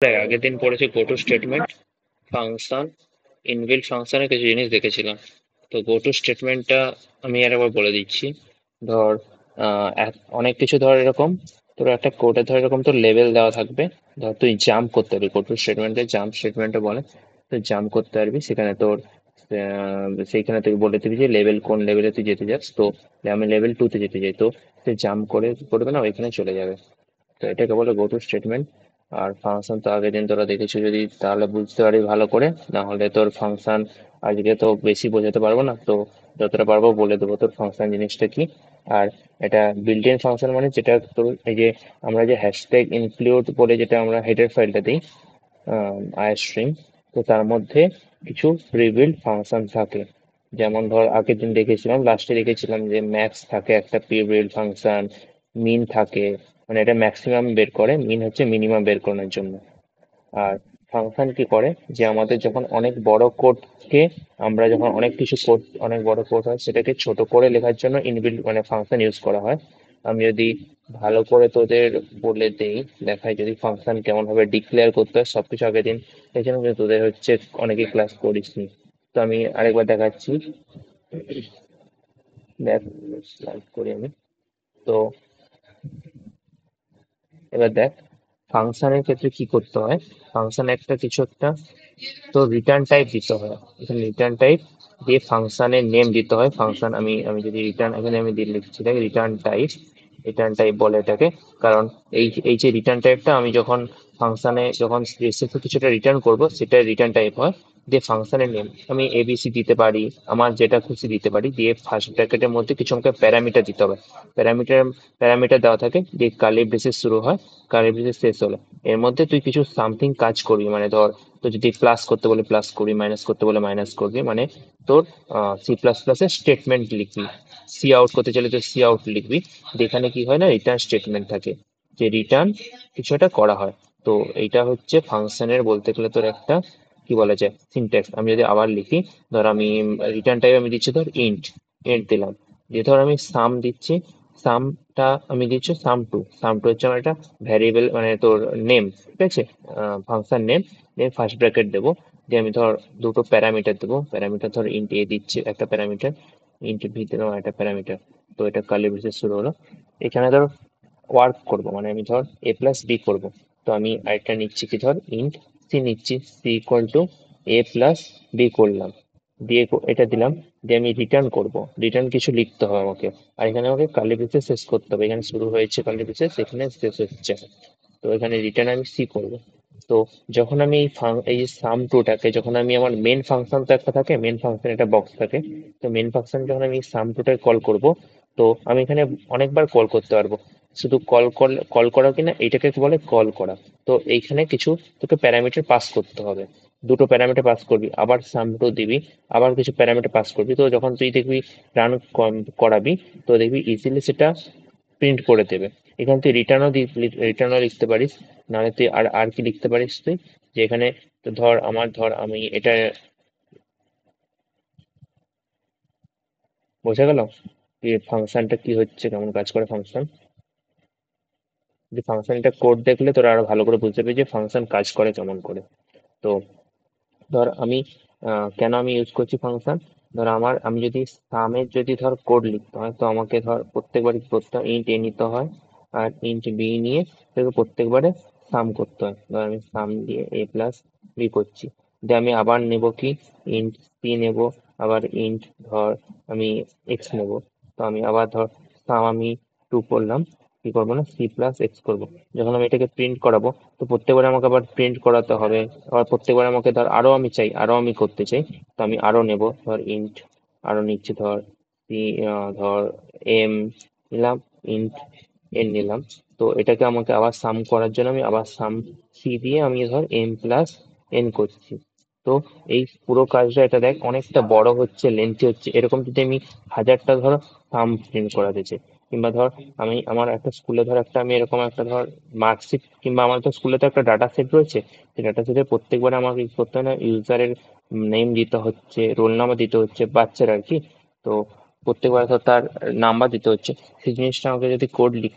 দেখ, আগের দিন পড়েছি গো টু স্টেটমেন্ট, ফাংশন, ইনবিল্ট ফাংশনের কিছু জিনিস দেখেছিলাম। তো গো টু স্টেটমেন্টটা আমি আর একবার বলে দিচ্ছি। ধর, অনেক কিছু ধর এরকম, তোর একটা কোডে ধর এরকম তোর লেভেল দেওয়া থাকবে। ধর তুই জাম্প করতে পারবি, গো টু স্টেটমেন্টে জাম্প স্টেটমেন্টও বলে। তুই জাম্প করতে পারবি সেখানে তোর সেইখানে তুই বলে দিবি যে লেভেল কোন লেভেলে তুই যেতে চাস। তো আমি লেভেল 2 তে যেতে চাই, তো তুই জাম্প করে কি করবে না ওইখানে চলে যাবে। তো এটাকে বলে গো টু স্টেটমেন্ট। আর ফাংশন তো আগের দিন তোরা দেখেছো, যদি তাহলে বুঝতে পারি ভালো করে, না হলে তোর ফাংশন আজকে তো বেশি বোঝাতে পারবো না, তো যতটা পারবো বলে দেবো তোর ফাংশন জিনিসটা কি। আর এটা বিল্ট ইন ফাংশন মানে যেটা তোর এই যে আমরা যে হ্যাশট্যাগ ইনক্লুড বলে যেটা আমরা হেডার ফাইলটা দিই, আইস্ট্রিম, তো তার মধ্যে কিছু প্রিবিল্ড ফাংশন থাকে। যেমন ধর আগের দিন দেখেছিলাম, লাস্টে দেখেছিলাম যে ম্যাক্স থাকে একটা প্রিবিল্ড ফাংশন, মিন থাকে, মানে এটা ম্যাক্সিমাম বের করে, মিন হচ্ছে মিনিমাম বের করানোর জন্য। আর ফাংশন কি করে, যে আমাদের যখন অনেক বড় কোডকে, আমরা যখন অনেক কিছু কোড, অনেক বড় কোড হয় সেটাকে ছোট করে লেখার জন্য ইনবিল্ট মানে ফাংশন ইউজ করা হয়। আমি যদি ভালো করে তোদের বলে দেই, দেখাই যদি ফাংশন কেমন ভাবে ডিক্লেয়ার করতে হয় সবকিছু আগের দিন দেখছিলাম, কিন্তু তোদের হচ্ছে অনেকে ক্লাস করিসনি। তো আমি আরেকবার দেখাচ্ছি। দেখ, স্লাইড করি আমি। তো এবার দেখ, ফাংশনের ক্ষেত্রে কি করতে হয়। ফাংশন একটা কিছু একটা তো রিটার্ন টাইপ দিতে হয়। এখানে রিটার্ন টাইপ দিয়ে ফাংশনের নেম দিতে হয়। ফাংশন আমি আমি যদি রিটার্ন এখানে আমি দিয়ে লিখছি এটাকে রিটার্ন টাইপ, রিটার্ন টাইপ বলে এটাকে। কারণ এই এই যে রিটার্ন টাইপটা আমি যখন ফাংশনে যখন স্পেসিফিক কিছুটা রিটার্ন করব সেটা রিটার্ন টাইপ হয়। দিয়ে ফাংশনের নেম আমি এবিসি দিতে পারি, আমার যেটা খুশি দিতে পারি, দিয়ে ফার্স্ট ব্র্যাকেটের মধ্যে কিছু আমাকে প্যারামিটার দিতে হবে। প্যারামিটার প্যারামিটার দেওয়া থাকে, দিয়ে কার্লি ব্রেসেস শুরু হয়, কার্লি ব্রেসেস শেষ হলো। এর মধ্যে তুই কিছু সামথিং কাজ করবি, মানে ধর তো যদি প্লাস করতে বলে প্লাস করবি, মাইনাস করতে বলে মাইনাস করবি, মানে তোর সি প্লাস প্লাসের স্টেটমেন্ট লিখবি। সি আউট করতে চাইলে তো সি আউট লিখবি। এখানে কি হয় না, রিটার্ন স্টেটমেন্ট থাকে, যে রিটার্ন কিছু একটা করা হয়। তো এইটা হচ্ছে ফাংশনের বলতে গেলে তোর একটা কি বলা যায় সিনট্যাক্স। আমি যদি আবার লিখি, ধর আমি রিটার্ন টাইপ আমি দিচ্ছি ধর ইন্ট, ইন্ট দিলাম। দিয়ে ধর আমি সাম দিচ্ছি, সামটা আমি দিচ্ছি সাম টু। সাম টু হচ্ছে আমার একটা ভ্যারিয়েবল, মানে তোর নেম, ঠিক আছে, ফাংশন নেম। দিয়ে ফার্স্ট ব্র্যাকেট দেবো, দিয়ে আমি ধর দুটো প্যারামিটার দেবো। প্যারামিটার ধর ইন্ট এ দিচ্ছি একটা প্যারামিটার, ইন্ট বি দিলাম একটা প্যারামিটার। তো এটা কার্লি ব্রেসেস শুরু হলো। এখানে ধর ওয়ার্ক করব, মানে আমি ধর এ প্লাস বি করবো। তো আমি আরেকটা নিচ্ছি কি, ধর ইন্ট সি নিচ্ছি, C equal to A plus B করলাম। দিয়ে এটা দিলাম। দিয়ে আমি রিটার্ন করব, রিটার্ন কিছু লিখতে হবে আমাকে। আর এখানে আমাকে কার্লি ব্রেসেস শেষ করতে হবে, এখানে শুরু হয়েছে কার্লি ব্রেসেস, এখানে শেষ হচ্ছে। তো এখানে রিটার্ন আমি সি করব। তো যখন আমি এই সাম টুটাকে, যখন আমি আমার মেন ফাংশন তো একটা থাকে, মেন ফাংশন একটা বক্স থাকে। তো মেন ফাংশন যখন আমি সাম টুটাকে কল করব, তো আমি এখানে অনেকবার কল করতে পারবো। শুধু কল করা কিনা এইটাকে বলে কল করা। তো এইখানে কিছু তোকে প্যারামিটার পাস করতে হবে। দুটো প্যারামিটার পাস করবি, আবার সাম টু দিবি, আবার কিছু প্যারামিটার পাস করবি। তো যখন তুই দেখবি রান করাবি, তো দেখবি ইজিলি সেটা প্রিন্ট করে দেবে। এখানে তুই রিটার্নও লিখতে পারিস, নাহলে তুই আর আর কি লিখতে পারিস তুই, যে এখানে তো ধর আমি এটা বোঝা গেল যে ফাংশনটা কি হচ্ছে, কেমন কাজ করে ফাংশন। যে ফাংশনটা কোড দেখলে তোরা আরো ভালো করে বুঝতে পারবি যে ফাংশন কাজ করে কেমন করে। তো ধর আমি কেন আমি ইউজ করছি ফাংশন। ধর আমি যদি সামের যদি ধর কোড লিখতে হয়, তো আমাকে ধর প্রত্যেকবার কি করতে হয়, ইন্ট এ নিতে হয়, আর ইন্ট বি নিয়ে তোকে প্রত্যেকবারে সাম করতে হয়। ধর আমি সাম দিয়ে এ প্লাস বি করছি, দিয়ে আমি আবার নেব কি, ইন্ট সি নেব, আবার ইন্ট ধর আমি এক্স নেব। তো আমি আবার ধর সাম আমি টু করলাম, কি করবো না সি প্লাস এক্স করবো। যখন আমি এটাকে প্রিন্ট করাবো, তো প্রত্যেকবার আমাকে আবার প্রিন্ট করাতে হবে। আবার প্রত্যেকবার আমাকে ধর আরো আমি চাই, আরো আমি করতে চাই, তো আমি আরো নেব, ধর ইন্ট আরো নিচ্ছি, ধর সি, ধর এম নিলাম, ইন্ট এন নিলাম। তো এটাকে আমাকে আবার সাম করার জন্য আমি আবার সাম সি দিয়ে আমি ধর এম প্লাস এন করছি। তো এই পুরো কাজটা এটা দেখ অনেকটা বড় হচ্ছে, লেন্থি হচ্ছে। এরকম যদি আমি হাজারটা ধর সাম প্রিন্ট করাতে চাই, কিংবা ধর আমি আমার একটা স্কুলে ধর একটা আমি এরকম একটা ধর মার্কশিট, কিংবা আমার তো স্কুলে তো একটা ডাটা সেট রয়েছে, সেই ডাটা সেটে প্রত্যেকবার আমাকে কি করতে হয় না, ইউজারের নেম দিতে হচ্ছে, রোল নাম্বার দিতে হচ্ছে, বাচ্চার আর কি। তো প্রত্যেকবার ধর তার নাম্বার দিতে হচ্ছে। সেই জিনিসটা আমাকে যদি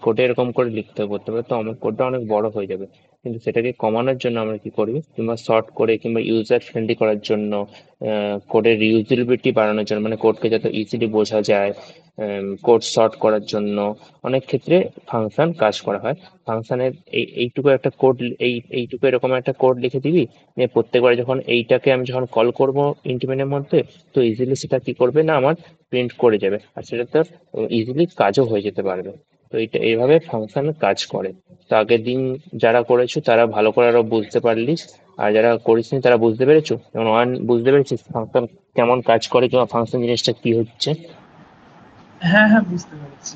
কোডে এরকম করে লিখতে হবে, করতে হবে, তো আমার কোডটা অনেক বড় হয়ে যাবে। কিন্তু সেটাকে কমানোর জন্য আমরা কি করি, কিংবা শর্ট করে কিংবা ইউজার ফ্রেন্ডলি করার জন্য, কোডের রিউজেবিলিটি বাড়ানোর জন্য, মানে কোডকে যাতে ইজিলি বোঝা যায়, কোড শর্ট করার জন্য অনেক ক্ষেত্রে ফাংশন কাজ করা হয়। ফাংশনের এইটুকু একটা কোড, এইটুকু এরকম একটা কোড লিখে দিবি, যে প্রত্যেকবার যখন এইটাকে আমি যখন কল করব ইন্টিমেনের মধ্যে, তো ইজিলি সেটা কি করবে না আমার প্রিন্ট করে যাবে, আর সেটা তো ইজিলি কাজও হয়ে যেতে পারবে। তো এইভাবে ফাংশন কাজ করে। তো আগের দিন যারা করেছো তারা ভালো করে আরো বুঝতে পারলিস, আর যারা করিসনি তারা বুঝতে পেরেছো, যেমন ওয়ান বুঝতে পেরেছিস ফাংশন কেমন কাজ করে কিংবা ফাংশন জিনিসটা কি হচ্ছে। হ্যাঁ, হ্যাঁ, বুঝতে পেরেছি।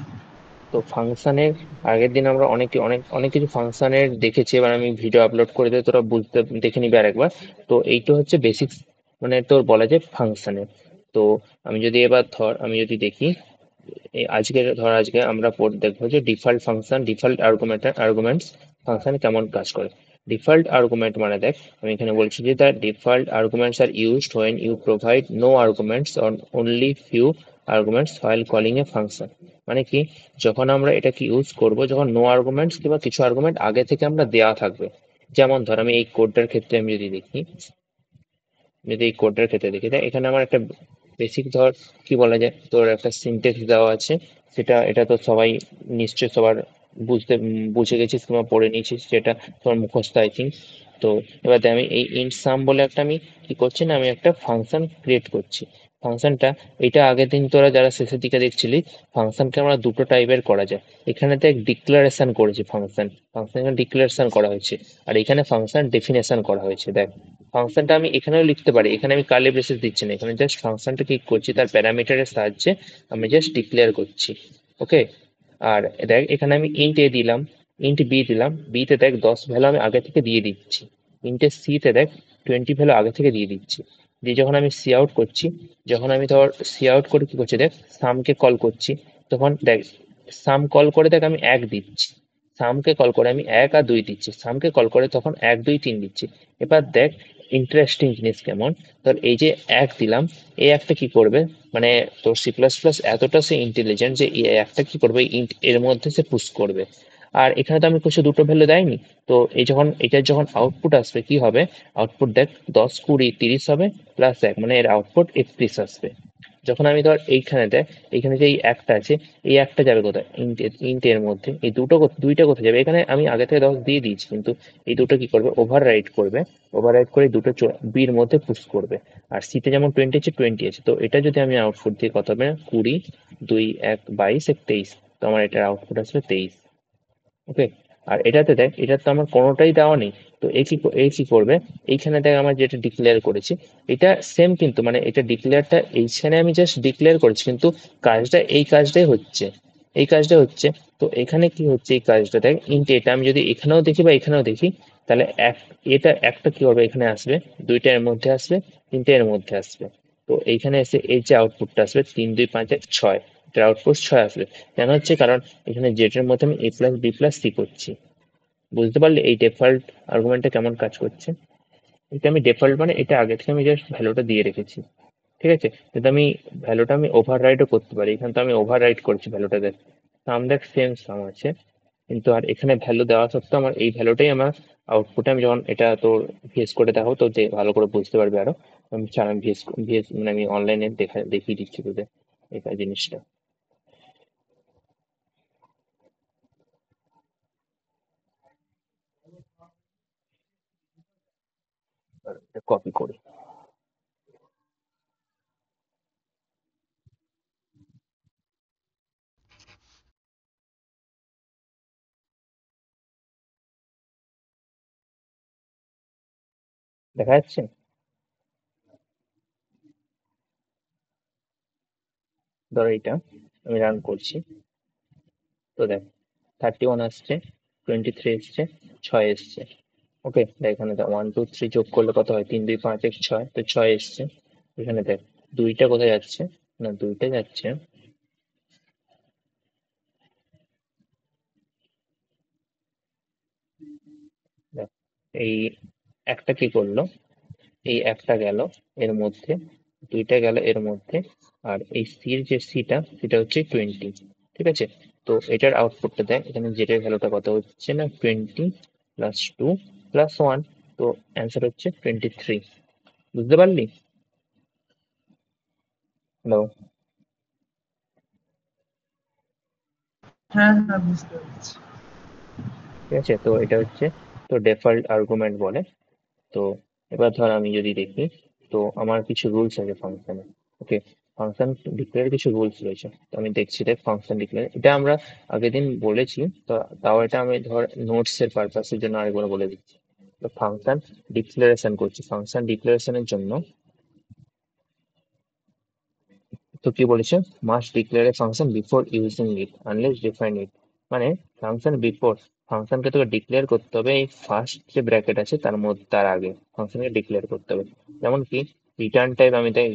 তো ফাংশনের আগের দিন আমরা অনেক অনেক অনেক কিছু ফাংশনের দেখেছি, এবার আমি ভিডিও আপলোড করে দিই, তোরা বুঝতে দেখে নিবি আরেকবার। তো এইটা হচ্ছে বেসিক্স, মানে তোর বলা যায় ফাংশনের। তো আমি যদি এবার ধর আমি যদি দেখি, আজকে আমরা দেখবো যে default function, default arguments function কেমন কাজ করে। ডিফল্ট আর্গুমেন্ট মানে দেখ, আমি এখানে বলছি যে the default arguments are used when you provide no arguments or only few arguments while calling a function. মানে কি, যখন আমরা এটাকে ইউজ করব যখন নো আর্গুমেন্টস কিংবা কিছু আর্গুমেন্ট আগে থেকে আমরা দেওয়া থাকবে। যেমন ধর আমি এই কোডটার ক্ষেত্রে আমি যদি দেখি, যদি এই কোডটার ক্ষেত্রে দেখি, দেখ এখানে আমার একটা বেসিক ধর কি বলা যায় তোর একটা সিনটেক্স দেওয়া আছে, সেটা এটা তো সবাই নিশ্চয় সবার বুঝে গেছিস কিংবা পড়ে নিয়েছিস, যেটা তোমার মুখস্থ আই থিঙ্ক। তো এবার দেখ আমি এই ইন্ট সাম বলে একটা আমি কি করছি না, আমি একটা ফাংশন ক্রিয়েট করছি। ফাংশনটা, এটা আগের দিন তোরা যারা শেষের দিকে দেখছিলি, ফাংশনকে আমরা দুটো টাইপের করা যায়। এখানে দেখ ডিক্লারেশন করেছি, ফাংশন এখানে ডিক্লারেশন করা হয়েছে, আর এখানে ফাংশন ডেফিনেশন করা হয়েছে। দেখ ফাংশনটা আমি এখানেও লিখতে পারি, এখানে আমি কার্লি ব্রেসেস দিচ্ছি না, এখানে জাস্ট ফাংশনটা কি করছি তার প্যারামিটারের সাহায্যে আমি জাস্ট ডিক্লেয়ার করছি। ওকে। আর দেখ এখানে আমি ইন্ট এ দিলাম, ইন্ট বি দিলাম, বি তে দেখ 10 ভ্যালু আমি আগে থেকে দিয়ে দিচ্ছি, ইন্টে সি তে দেখ 20 ভ্যালু আগে থেকে দিয়ে দিচ্ছি। দিয়ে যখন আমি সি আউট করছি, যখন আমি ধর সি আউট করে কি করছি দেখ, সামকে কল করছি, তখন দেখ সাম কল করে দেখ আমি 1 দিচ্ছি, সামকে কল করে আমি 1 আর 2 দিচ্ছি, সামকে কল করে তখন 1 2 3 দিচ্ছি। এবার দেখ ইন্টারেস্টিং জিনিস কেমন, তোর এই যে 1 দিলাম, এই একটা কি করবে, মানে তোর সি প্লাস প্লাস এতটা সে ইন্টেলিজেন্ট যে এই একটা কি করবে, ইন্ট এর মধ্যে সে পুশ করবে। আর এখানে তো আমি কিছু দুটো ভ্যালু দেয়নি, তো এই যখন এটার যখন আউটপুট আসবে কি হবে, আউটপুট দেখ 10 20 30 হবে প্লাস 1, মানে এর আউটপুট 31 আসবে। যখন আমি ধর এইখানে দেখ, এইখানে যে এই একটা আছে, এই একটা যাবে কোথায়, ইন্টের মধ্যে, এই দুইটা কোথায় যাবে, এখানে আমি আগে থেকে 10 দিয়ে দিয়েছি, কিন্তু এই দুটো কি করবে, ওভাররাইট করবে, ওভাররাইট করে দুটো বির মধ্যে পুশ করবে। আর সিতে যেমন 20 আছে, 20 আছে, তো এটা যদি আমি আউটপুট দিয়ে কত হবে, 20 2 1 22 1 23, তো আমার এটার আউটপুট আসবে 23। ওকে। আর এটাতে দেখ, এটা তো আমার কোনোটাই দেওয়া নেই, তো এই কি করবে, এইখানে দেখ আমার যেটা ডিক্লেয়ার করেছি, এটা সেম, কিন্তু মানে এটা ডিক্লেয়ারটা এইখানে আমি জাস্ট ডিক্লেয়ার করেছি, কিন্তু কাজটা এই কাজটাই হচ্ছে, এই কাজটা হচ্ছে। তো এখানে কি হচ্ছে, এই কাজটা দেখ ইন্ট, এটা আমি যদি এখানেও দেখি বা এখানেও দেখি, তাহলে এটা একটা কি হবে, এখানে আসবে, দুইটা এর মধ্যে আসবে, তিনটে এর মধ্যে আসবে। তো এইখানে এসে এই যে আউটপুটটা আসবে 3 2 5 1 6, এটার আউটপুট 6 আসবে। কেন হচ্ছে, কারণ এখানে জেড এর মধ্যে আমি এ প্লাস বি প্লাস সি করছি। বুঝতে পারলে এই ডিফল্ট আর্গুমেন্টটা কেমন কাজ করছে। এটা আমি ডিফল্ট মানে এটা আগে থেকে আমি জাস্ট ভ্যালুটা দিয়ে রেখেছি, ঠিক আছে, কিন্তু আমি ভ্যালুটা আমি ওভাররাইডও করতে পারি, এখানে তো আমি ওভাররাইড করছি ভ্যালুটাতে, সাম দেখ সেম সাম আছে, কিন্তু আর এখানে ভ্যালু দেওয়া সত্ত্বেও আমার এই ভ্যালুটাই আমার আউটপুটে, আমি যখন এটা তোর ভিএস করে দেখাবো তো যে ভালো করে বুঝতে পারবে আরো। আমি ছাড়, আমি ভিএস ভিএস মানে আমি অনলাইনে দেখিয়ে দিচ্ছি তোদের এটা জিনিসটা। কপি করি, দেখা যাচ্ছে। ধরো এটা আমি রান করছি, তো দেখ 31 আসছে, 23 এসছে, 6 এসছে। ওকে, দেখ এখানে দেখ 1 2 3 যোগ করলে কত হয়, 3 2 5 1 6, তো 6 এসছে। এখানে দেখ দুইটা কোথায় যাচ্ছে, না দুইটা যাচ্ছে, দেখ এই একটা কি করলো, এই একটা গেল এর মধ্যে, দুইটা গেল এর মধ্যে, আর এই সির যে সিটা সেটা হচ্ছে 20, ঠিক আছে। তো এটার আউটপুটটা দেখ, এখানে জেড এর ভ্যালুটা কত হচ্ছে না 20, +2 +1, তো অ্যান্সার হচ্ছে 23। বুঝতে পারলি? হ্যালো? হ্যাঁ হ্যাঁ বুঝতে পারছি। ঠিক আছে, তো এটা হচ্ছে তো ডিফল্ট আর্গুমেন্ট বলে। তো এবার ধর আমি যদি দেখি, তো আমার কিছু রুলস আছে ফাংশনে। ওকে, ফাংশন ডিক্লেয়ার কিছু রুলস রয়েছে, তো আমি দেখছি দেখ ফাংশন ডিক্লেয়ার এটা আমরা আগের দিন বলেছি, তো তাও এটা আমি ধর নোটস এর পারপাসের জন্য আরেকবার বলে দিচ্ছি। তো ফাংশন ডিক্লারেশন করছি, ফাংশন ডিক্লারেশনের জন্য তো কি বলেছে, must declare a function before using it unless define it. মানে ফাংশন বিফোর, ফাংশনকে তোকে ডিক্লেয়ার করতে হবে এই ফার্স্ট যে ব্র্যাকেট আছে তার মধ্যে, তার আগে ফাংশনকে ডিক্লেয়ার করতে হবে। যেমন কি রিটার্ন টাইপ, আমি তাই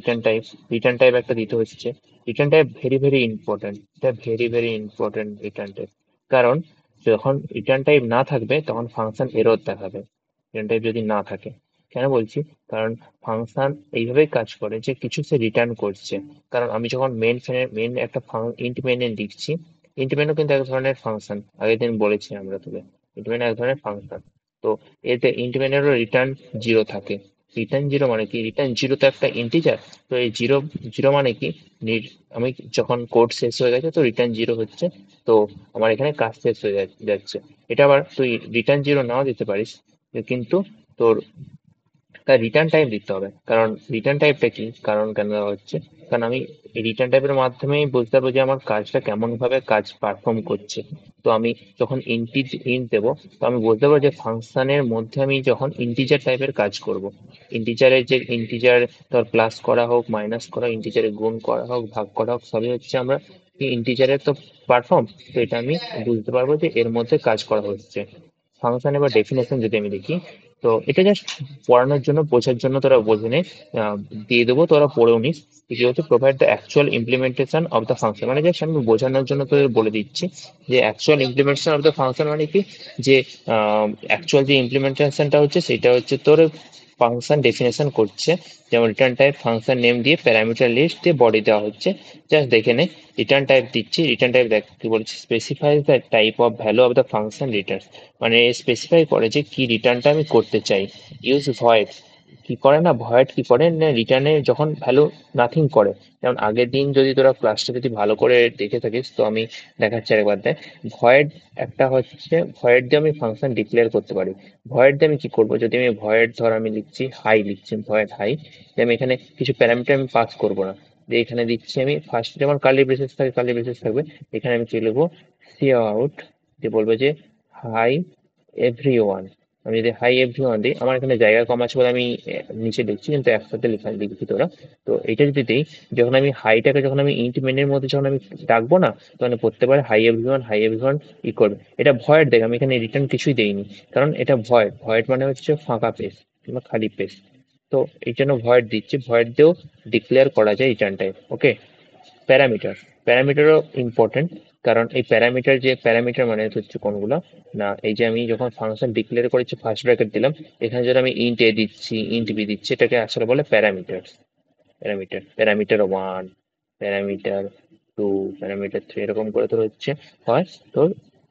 রিটার্ন টাইপ একটা দিতে হচ্ছে। Return type very very important, এটা very very important return type. কারণ যখন রিটার্ন টাইপ না থাকবে তখন ফাংশন এরর দেখাবে, রিটার্ন টাইপ যদি না থাকে। কেন বলছি, কারণ ফাংশন এইভাবেই কাজ করে যে কিছু সে রিটার্ন করছে। কারণ আমি যখন মেন একটা ইন্ট মেনে লিখছি, ইন্ট মেনও কিন্তু এক ধরনের ফাংশন, আগের দিন বলেছি আমরা তোকে, ইন্ট মেন এক ধরনের ফাংশন। তো এতে ইন্ট মেনেরও রিটার্ন জিরো থাকে। রিটার্ন জিরো মানে কি, রিটার্ন জিরো তো একটা ইন্টিজার। তো এই জিরো, জিরো মানে কি, আমি যখন কোড শেষ হয়ে গেছে তো রিটার্ন জিরো হচ্ছে। তো আমার এখানে কাজ শেষ হয়ে যাচ্ছে। এটা আবার তুই রিটার্ন জিরো নাও দিতে পারিস, কিন্তু তোর তার রিটার্ন টাইপ দিতে হবে। কারণ রিটার্ন টাইপটা কি, কারণ কেন দেওয়া হচ্ছে, কারণ আমি এই রিটার্ন টাইপের মাধ্যমেই বুঝতে পারবো যে আমার কাজটা কেমন ভাবে কাজ পারফর্ম করছে। তো আমি যখন ইন্ট দেবো, তো আমি বুঝতে পারবো যে ফাংশনের মধ্যে আমি যখন ইন্টিজার টাইপের কাজ করব, ইন্টিজারের যে ইন্টিজার, ধর প্লাস করা হোক, মাইনাস করা, ইন্টিজারে গুণ করা হোক, ভাগ করা হোক, সবই হচ্ছে আমরা ইন্টিজারের তো পারফর্ম। তো এটা আমি বুঝতে পারবো যে এর মধ্যে কাজ করা হচ্ছে। ফাংশন এবার ডেফিনেশন যদি আমি দেখি, তো এটা জাস্ট পড়ানোর জন্য, বোঝার জন্য তোরা বোঝে নে, আহ, দিয়ে দেবো, তোরা পড়েও নিস। কি হচ্ছে, provide the actual implementation of the function, মানে জাস্ট আমি বোঝানোর জন্য তোদের বলে দিচ্ছি যে actual implementation of the function মানে কি, যে অ্যাকচুয়াল যে ইমপ্লিমেন্টেশনটা হচ্ছে সেটা হচ্ছে তোর ফাংশন ডেফিনেশন করছে। যেমন রিটার্ন টাইপ ফাংশন নেম দিয়ে প্যারামিটার লিস্ট দিয়ে বডি দেওয়া হচ্ছে। জাস্ট দেখে নে, রিটার্ন টাইপ দিচ্ছি, রিটার্ন টাইপ দেখ কি বলছে, specify the type of value of the function return, মানে স্পেসিফাই করে যে কি রিটার্নটা আমি করতে চাই। ইউজ ভয়েড, কি করে না, ভয়েড কি করে না, রিটার্নে যখন ভ্যালু নাথিং করে। যেমন আগের দিন যদি তোরা ক্লাসটা যদি ভালো করে দেখে থাকিস, তো আমি দেখাচ্ছি আরেকবার দেখ। ভয়েড একটা হচ্ছে, ভয়েড দিয়ে আমি ফাংশন ডিক্লেয়ার করতে পারি। ভয়েড দিয়ে আমি কি করবো, যদি আমি ভয়েড ধর আমি লিখছি হাই, লিখছি ভয়েড হাই, আমি এখানে কিছু প্যারামিটার আমি পাস করবো না, যে এখানে দিচ্ছি আমি ফার্স্ট যেমন কার্লি ব্রেসেস থাকে, কার্লি ব্রেসেস থাকবে, এখানে আমি কি লিখবো, সি আউট, যে বলবো যে হাই এভরি ওয়ান। আমি যদি হাই এভরি ওয়ান দিই, আমার এখানে জায়গা কম আছে বলে আমি নিচে লিখছি, কিন্তু একসাথে লেখা লিখছি তোরা। তো এটা যদি দিই, যখন আমি হাইটাকে যখন আমি ইন্ট মেনের মধ্যে যখন আমি ডাকবো না, তখন পড়তে পারে হাই এভরি ওয়ান ই করবে। এটা ভয়েড দেখ, আমি এখানে রিটার্ন কিছুই দেইনি, কারণ এটা ভয়েড, ভয়েড মানে হচ্ছে ফাঁকা পেজ কিংবা খালি পেজ। তো এই জন্য ভয়েড দিচ্ছি, ভয়েড দিয়েও ডিক্লেয়ার করা যায় রিটার্ন টাইপ। ওকে, প্যারামিটার, প্যারামিটারও ইম্পর্টেন্ট। কারণ এই প্যারামিটার, যে প্যারামিটার মানে হচ্ছে কোনগুলো, না এই যে আমি যখন ফাংশন ডিক্লেয়ার করেছি ফার্স্ট ব্র্যাকেট দিলাম, এখানে যদি আমি ইন্ট এ দিচ্ছি, ইন্ট বি দিচ্ছি, এটাকে আসলে বলে parameter. Parameter one, parameter two, parameter three, এরকম করে তোর হচ্ছে হয় তোর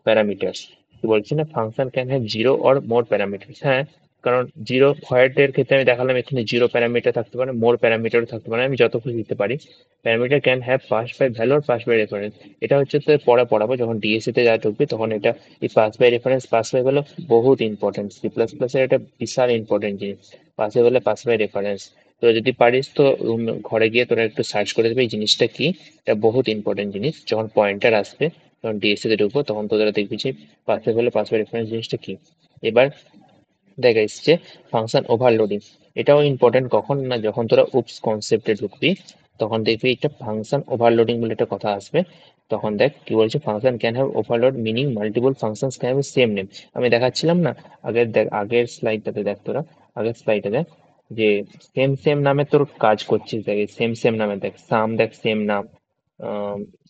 প্যারামিটার। কি বলছি না, function can have zero or more parameter. হ্যাঁ, কারণ জিরো ভয়েডের ক্ষেত্রে আমি দেখালাম এখানে জিরো প্যারামিটার থাকতে পারে, মোর প্যারামিটারও থাকতে পারে, আমি যত খুশি দিতে পারি। Parameter can have pass by value আর পাস বাই রেফারেন্স। এটা হচ্ছে তো পরে পড়াবো, যখন ডিএসসি তে যা ঢুকবে তখন এটা, এই pass by reference, pass by value বহুত ইম্পর্টেন্ট, সি প্লাস প্লাস এর এটা বিশাল ইম্পর্টেন্ট জিনিস। Pass by value, pass by reference. তো যদি পারিস তো ঘরে গিয়ে তোরা একটু সার্চ করে দেবে এই জিনিসটা কি। এটা বহুত ইম্পর্টেন্ট জিনিস, যখন পয়েন্টার আসবে, যখন ডিএসসি তে ঢুকবো তখন তোরা দেখবি যে pass by value, pass by reference জিনিসটা কি। এবার দেখা এসছে ফাংশন ওভারলোডিং। এটাও ইম্পর্টেন্ট কখন না, যখন তোরা উপস কনসেপ্টে ঢুকবি তখন দেখবি একটা ফাংশন ওভারলোডিং বলে একটা কথা আসবে। তখন দেখ কি বলছে, function can have overload meaning multiple functions can have same name. আমি দেখাচ্ছিলাম না আগের, দেখ আগের স্লাইডটাতে, দেখ তোরা আগের স্লাইডে দেখ, যে সেম সেম নামে তোর কাজ করছিস, দেখ সেম সেম নামে, দেখ সাম, দেখ সেম নাম,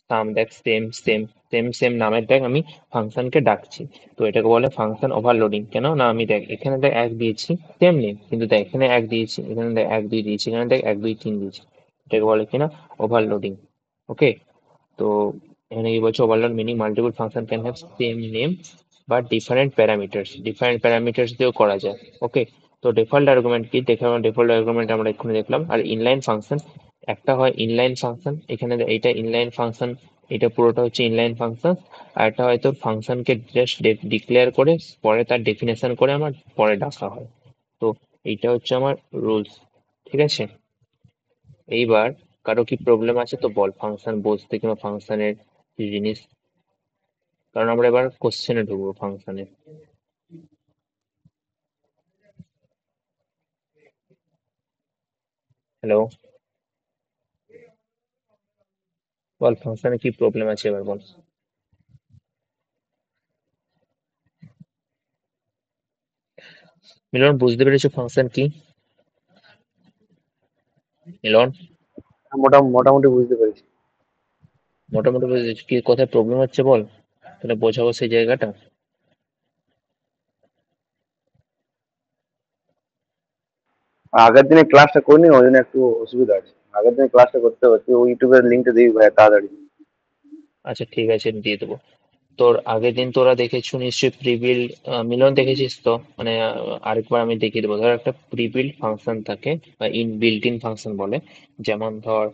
সাম দেখ সেম সেম, সেম সেম নামের দেখ আমি ফাংশনকে ডাকছি। তো এটাকে বলে ফাংশন ওভারলোডিং। কেন না, আমি দেখ এখানে দেখ এক দিয়েছি সেম নেম, কিন্তু দেখ এখানে এক দিয়েছি, এখানে দেখ এক দুই দিয়েছি, এখানে দেখ এক দুই তিন দিয়েছি। এটাকে বলে কিনা ওভারলোডিং। ওকে, তো এখানে কি বলছে, overload meaning multiple function can have same name বা ডিফারেন্ট প্যারামিটার্স দিয়েও করা যায়। ওকে, তো ডিফল্ট আর্গুমেন্ট কি দেখলাম, ডিফল্ট আর্গুমেন্ট আমরা এক্ষুনি দেখলাম। আর ইনলাইন ফাংশন, একটা হয় ইনলাইন ফাংশন, এখানে এইটা ইনলাইন ফাংশন, এটা পুরোটা হচ্ছে ইনলাইন ফাংশন। আর একটা হয়তো ফাংশনকে জাস্ট ডিক্লেয়ার করে পরে তার ডেফিনেশন করে আমার পরে ডাকা হয়। তো এইটা হচ্ছে আমার রুলস, ঠিক আছে। এইবার কারো কি প্রবলেম আছে তো বল, ফাংশন বুঝতে কিংবা ফাংশনের জিনিস, কারণ আমরা এবার কোশ্চেনে ঢুকবো ফাংশনে। হ্যালো, বল ফাংশনে কি প্রবলেম আছে এবার বল। মিলন, বুঝতে পেরেছো ফাংশন কি? মিলন, মোটামুটি বুঝতে পেরেছি। মোটামুটি বুঝেছিস, কি কোথায় প্রবলেম হচ্ছে বল, তাহলে বোঝাবো সেই জায়গাটা। আগের দিনে ক্লাসটা করিনি, ওই জন্য একটু অসুবিধা আছে। আগের দিনে ক্লাসটা করতে হচ্ছে, ওই ইউটিউবের লিঙ্কটা দিবি ভাই তাড়াতাড়ি। আচ্ছা ঠিক আছে, দিয়ে দেবো। তোর আগের দিন তোরা দেখেছো নিশ্চয়ই প্রিবিল্ড, মিলন দেখেছিস তো? মানে আরেকবার আমি দেখিয়ে দেবো। ধর একটা প্রিবিল্ড ফাংশন থাকে বা বিল্ট ইন ফাংশন বলে, যেমন ধর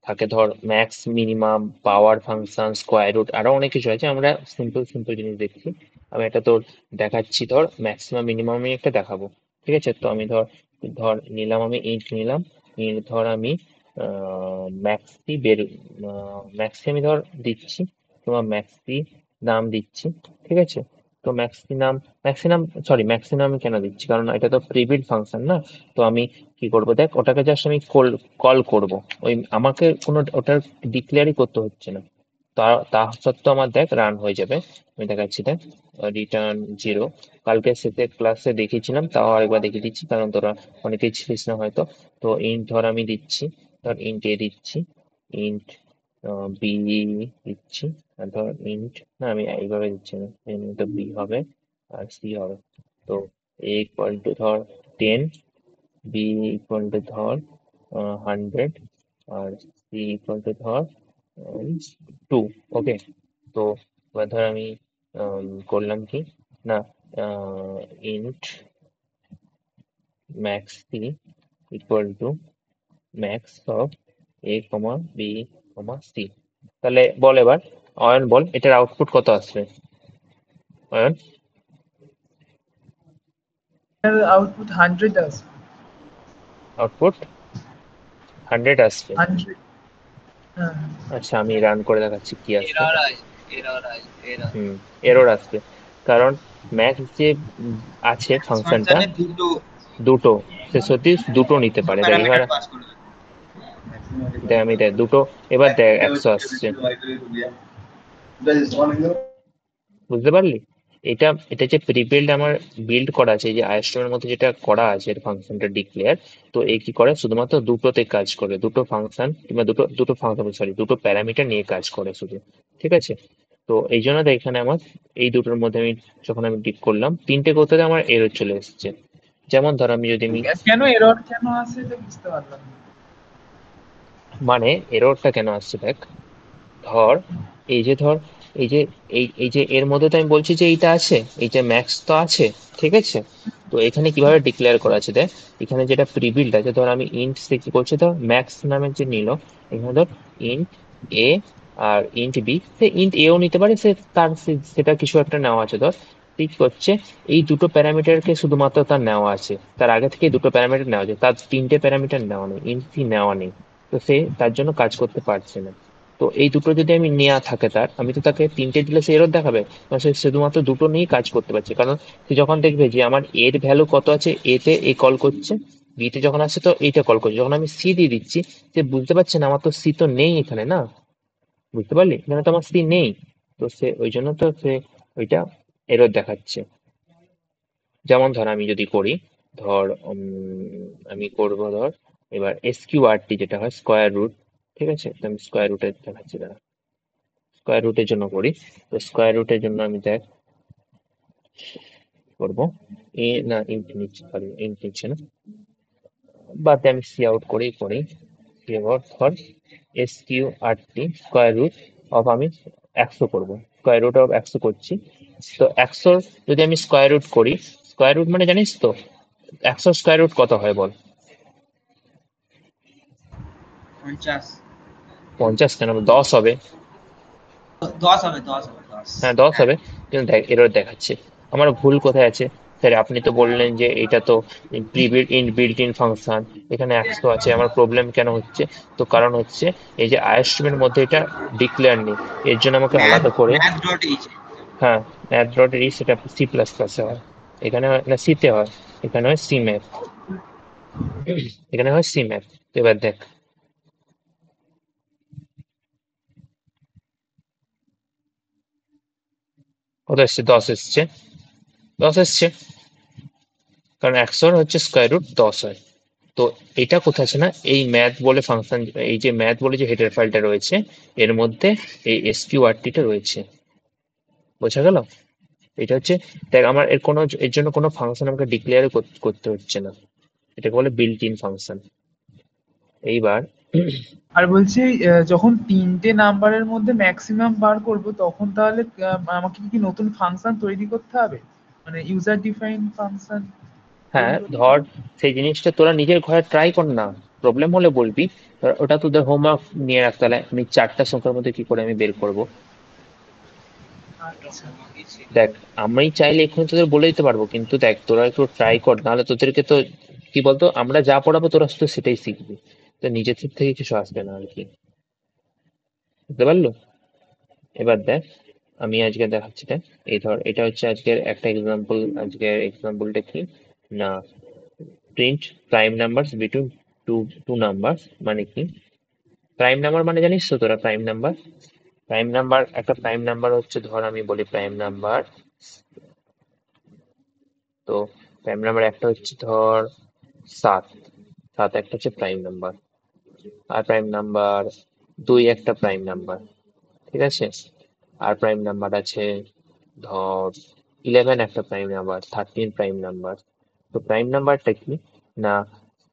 থাকে ধর max, minimum, power function, square root, আরো অনেক কিছু আছে। আমরা সিম্পল সিম্পল জিনিস দেখছি। আমি একটা তোর দেখাচ্ছি, ধর ম্যাক্সিমাম মিনিমাম আমি একটা দেখাবো, ঠিক আছে। তো আমি ধর ধর নিলাম, আমি ইন্ট নিলাম, ধর আমি ম্যাক্সি ম্যাক্সি আমি ধর দিচ্ছি, তোমার ম্যাক্সি নাম দিচ্ছি, ঠিক আছে। তো ম্যাক্সিমাম, সরি ম্যাক্সিমাম কেন দিচ্ছি, কারণ এটা তো প্রিবিল্ড ফাংশন না। তো আমি কি করব দেখ, ওটাকে জাস্ট আমি কল কল করব, ওই আমাকে কোনো ওটার ডিক্লেয়ারই করতে হচ্ছে না। তা সত্ত্বেও আমার দেখ রান হয়ে যাবে। আমি দেখাচ্ছি দেখ, রিটার্ন 0। কালকে শেষে ক্লাসে দেখিয়েছিলাম, তাও আরেকবার দেখিয়ে দিচ্ছি কারণ তোরা অনেকেই ছিলিস না হয়তো। তো ইন্ট ধর আমি দিচ্ছি, ধর ইন্ট এ দিচ্ছি, ইন্ট বি দিচ্ছি, আর ধর ইন্ট, না আমি এইভাবে দিচ্ছি না, তো বি হবে আর সি হবে। তো এ ইকুয়াল টু ধর 10, বি ইকুয়াল টু ধর 100, আর সি ইকুয়াল টু ধর 2। ওকে, তো এবার ধর আমি করলাম কি না, int max C equal to max of A comma B comma C. তাহলে বল এবার, অয়ন বল এটার আউটপুট কত আসবে, অয়ন? আউটপুট 100 আসবে। আউটপুট 100 আসবে। 100। হ্যাঁ, হ্যাঁ। আচ্ছা আমি রান করে দেখাচ্ছি কি আসবে। এরর আসবে, এরর আসবে, এরর। হুম, এরর আসবে, কারণ ম্যাক্স যে আছে ফাংশনটা, ফাংশনে দুটো দুটো, সে সত্যি দুটো নিতে দুটো পারে। দেখ এবার, প্যারামিটার পাস করবে। দেখ আমি দেখ দুটো, এবার দেখ 100 আসছে, বুঝতে পারলি? এটা যে প্রিবিল্ড আমার বিল্ড করা আছে, এই যে আইএসটিএম এর মধ্যে যেটা করা আছে এর ফাংশনটা ডিক্লেয়ার, তো এই কি করে শুধুমাত্র দুটোতে কাজ করে, দুটো ফাংশন কিংবা দুটো দুটো ফাংশন, সরি দুটো প্যারামিটার নিয়ে কাজ করে শুধু, ঠিক আছে। তো এই জন্য দেখ এখানে আমার এই দুটোর মধ্যে আমি যখন আমি ডিক করলাম, তিনটে করতে আমার এরর চলে এসেছে। যেমন ধর আমি যদি আমি, কেন এরর কেন আসে এটা বুঝতে পারলাম না। মানে এররটা কেন আসছে দেখ, ধর এই যে ধর এই যে এই যে এর মধ্যে তো আমি বলছি যে এইটা আছে, এই যে ম্যাক্স তো আছে, ঠিক আছে। তো এখানে কিভাবে ডিক্লেয়ার করা আছে দেখ, এখানে যেটা প্রিবিল্ড আছে, ধর আমি ইন্ট সে কি করছে, ধর ম্যাক্স নামের যে নিল, এখানে ধর ইন্ট এ আর ইন্ট বি, সে ইন্ট এও নিতে পারে, সে তার সেটা কিছু একটা নেওয়া আছে ধর, ঠিক করছে। এই দুটো প্যারামিটারকে শুধুমাত্র তার নেওয়া আছে, তার আগে থেকে দুটো প্যারামিটার নেওয়া আছে, তার তিনটে প্যারামিটার নেওয়া নেই, ইন্ট সি নেওয়া নেই। তো সে তার জন্য কাজ করতে পারছে না। তো এই দুটো যদি আমি নেওয়া থাকে তার, আমি তো তাকে তিনটে দিলে সে এরর দেখাবে, কারণ সে শুধুমাত্র দুটো নিয়েই কাজ করতে পারছে। কারণ সে যখন দেখবে যে আমার এর ভ্যালু কত আছে, এতে এ কল করছে, বিতে যখন আসছে তো এইটা কল করছে, যখন আমি সি দিয়ে দিচ্ছি, সে বুঝতে পারছে না আমার তো সি তো নেই এখানে, না বুঝতে পারলি, এখানে তো আমার সি নেই। তো সে ওই জন্য তো সে ওইটা এরর দেখাচ্ছে। যেমন ধর আমি যদি করি, ধর আমি করব ধর এবার এসকিউআরটি, যেটা হয় স্কোয়ার রুট, ঠিক আছে। তো আমি স্কোয়ার রুটে দেখাচ্ছি, দাঁড়া, স্কোয়ার রুটের জন্য করি। তো স্কোয়ার রুটের জন্য আমি দেখ করবো, এ না ইন্ট নিচ্ছি, সরি ইন্ট নিচ্ছে না, বাদ দিয়ে আমি সি আউট করেই করি। C out for S Q R T square root of, আমি 100 করবো, স্কোয়ার রুট অফ 100 করছি। তো 100 যদি আমি স্কোয়ার রুট করি, স্কোয়ার রুট মানে জানিস তো 100 স্কোয়ার রুট কত হয় বল? 50 50 কেন, 10 হবে। 10 হবে 10 হবে 10 হ্যাঁ 10 হবে, কিন্তু দেখ এরর দেখাচ্ছে। আমার ভুল কোথায় আছে? স্যার আপনি তো বললেন যে এটা তো বিল্ট ইন ফাংশন, এখানে 100 আছে, আমার প্রবলেম কেন হচ্ছে? তো কারণ হচ্ছে এই যে আইএসটিএম মধ্যে এটা ডিক্লেয়ার নেই, এর জন্য আমাকে ম্যাথ আলাদা করে। Math dot H. হ্যাঁ, ম্যাথ ডট ই সেটা সি প্লাস প্লাসে হয়, এখানে না সিতে হয়, এখানে হয় সি ম্যাথ, এখানে হয় সি ম্যাথ। এবার দেখ কত এসছে, 10 এসছে, 10 এসছে, কারণ 100 হচ্ছে স্কোয়ার রুট 10 হয়। তো এটা কোথায় আছে না, এই ম্যাথ বলে ফাংশন, এই যে ম্যাথ বলে যে হেডার ফাইলটা রয়েছে এর মধ্যে এই এসকিউআরটিটা রয়েছে, বোঝা গেল? এটা হচ্ছে, দেখ আমার এর কোনো, এর জন্য কোনো ফাংশন আমাকে ডিক্লেয়ার করতে হচ্ছে না, এটাকে বলে বিল্ট ইন ফাংশন। এইবার আর বলছি যখন 3টে নাম্বারের মধ্যে ম্যাক্সিমাম বার করব তখন তাহলে আমাকে কি নতুন ফাংশন তৈরি করতে হবে, মানে ইউজার ডিফাইন ফাংশন হ্যাঁ তৈরি করতে ধর, হবে? সেই জিনিসটা তোরা নিজের ঘরে ট্রাই কর না, প্রবলেম হলে বলবি। ওটা তোদের হোমওয়ার্ক নিয়ে রাখতে হলে, আমি 4টা সংখ্যার মধ্যে কি করে আমি বের করব। আচ্ছা। দেখ আমি চাইলে এক্ষুনি তোদের বলে দিতে পারবো, কিন্তু দেখ তোরা একটু ট্রাই কর, নাহলে তোদেরকে তো কি বলতো, আমরা যা পড়াবো তোরা শুধু সেটাই শিখবি, তো নিজের থেকে কিছু আসবে না আর কি, বুঝতে পারলো? এবার দেখ আমি আজকে দেখাচ্ছি, দেখ এই ধর এটা হচ্ছে আজকের একটা এক্সাম্পল, আজকের এক্সাম্পলটা কি না, print prime numbers between two two numbers. মানে কি প্রাইম নাম্বার মানে জানিস তো তোরা? প্রাইম নাম্বার, প্রাইম নাম্বার, একটা প্রাইম নাম্বার হচ্ছে, ধর আমি বলি প্রাইম নাম্বার, তো প্রাইম নাম্বার একটা হচ্ছে ধর 7, 7 একটা হচ্ছে প্রাইম নাম্বার, আর প্রাইম নাম্বার 2 একটা প্রাইম নাম্বার, ঠিক আছে? আর প্রাইম নাম্বার আছে ধর 11 একটা প্রাইম নাম্বার, 13 প্রাইম নাম্বার। তো প্রাইম নাম্বারটা কি না,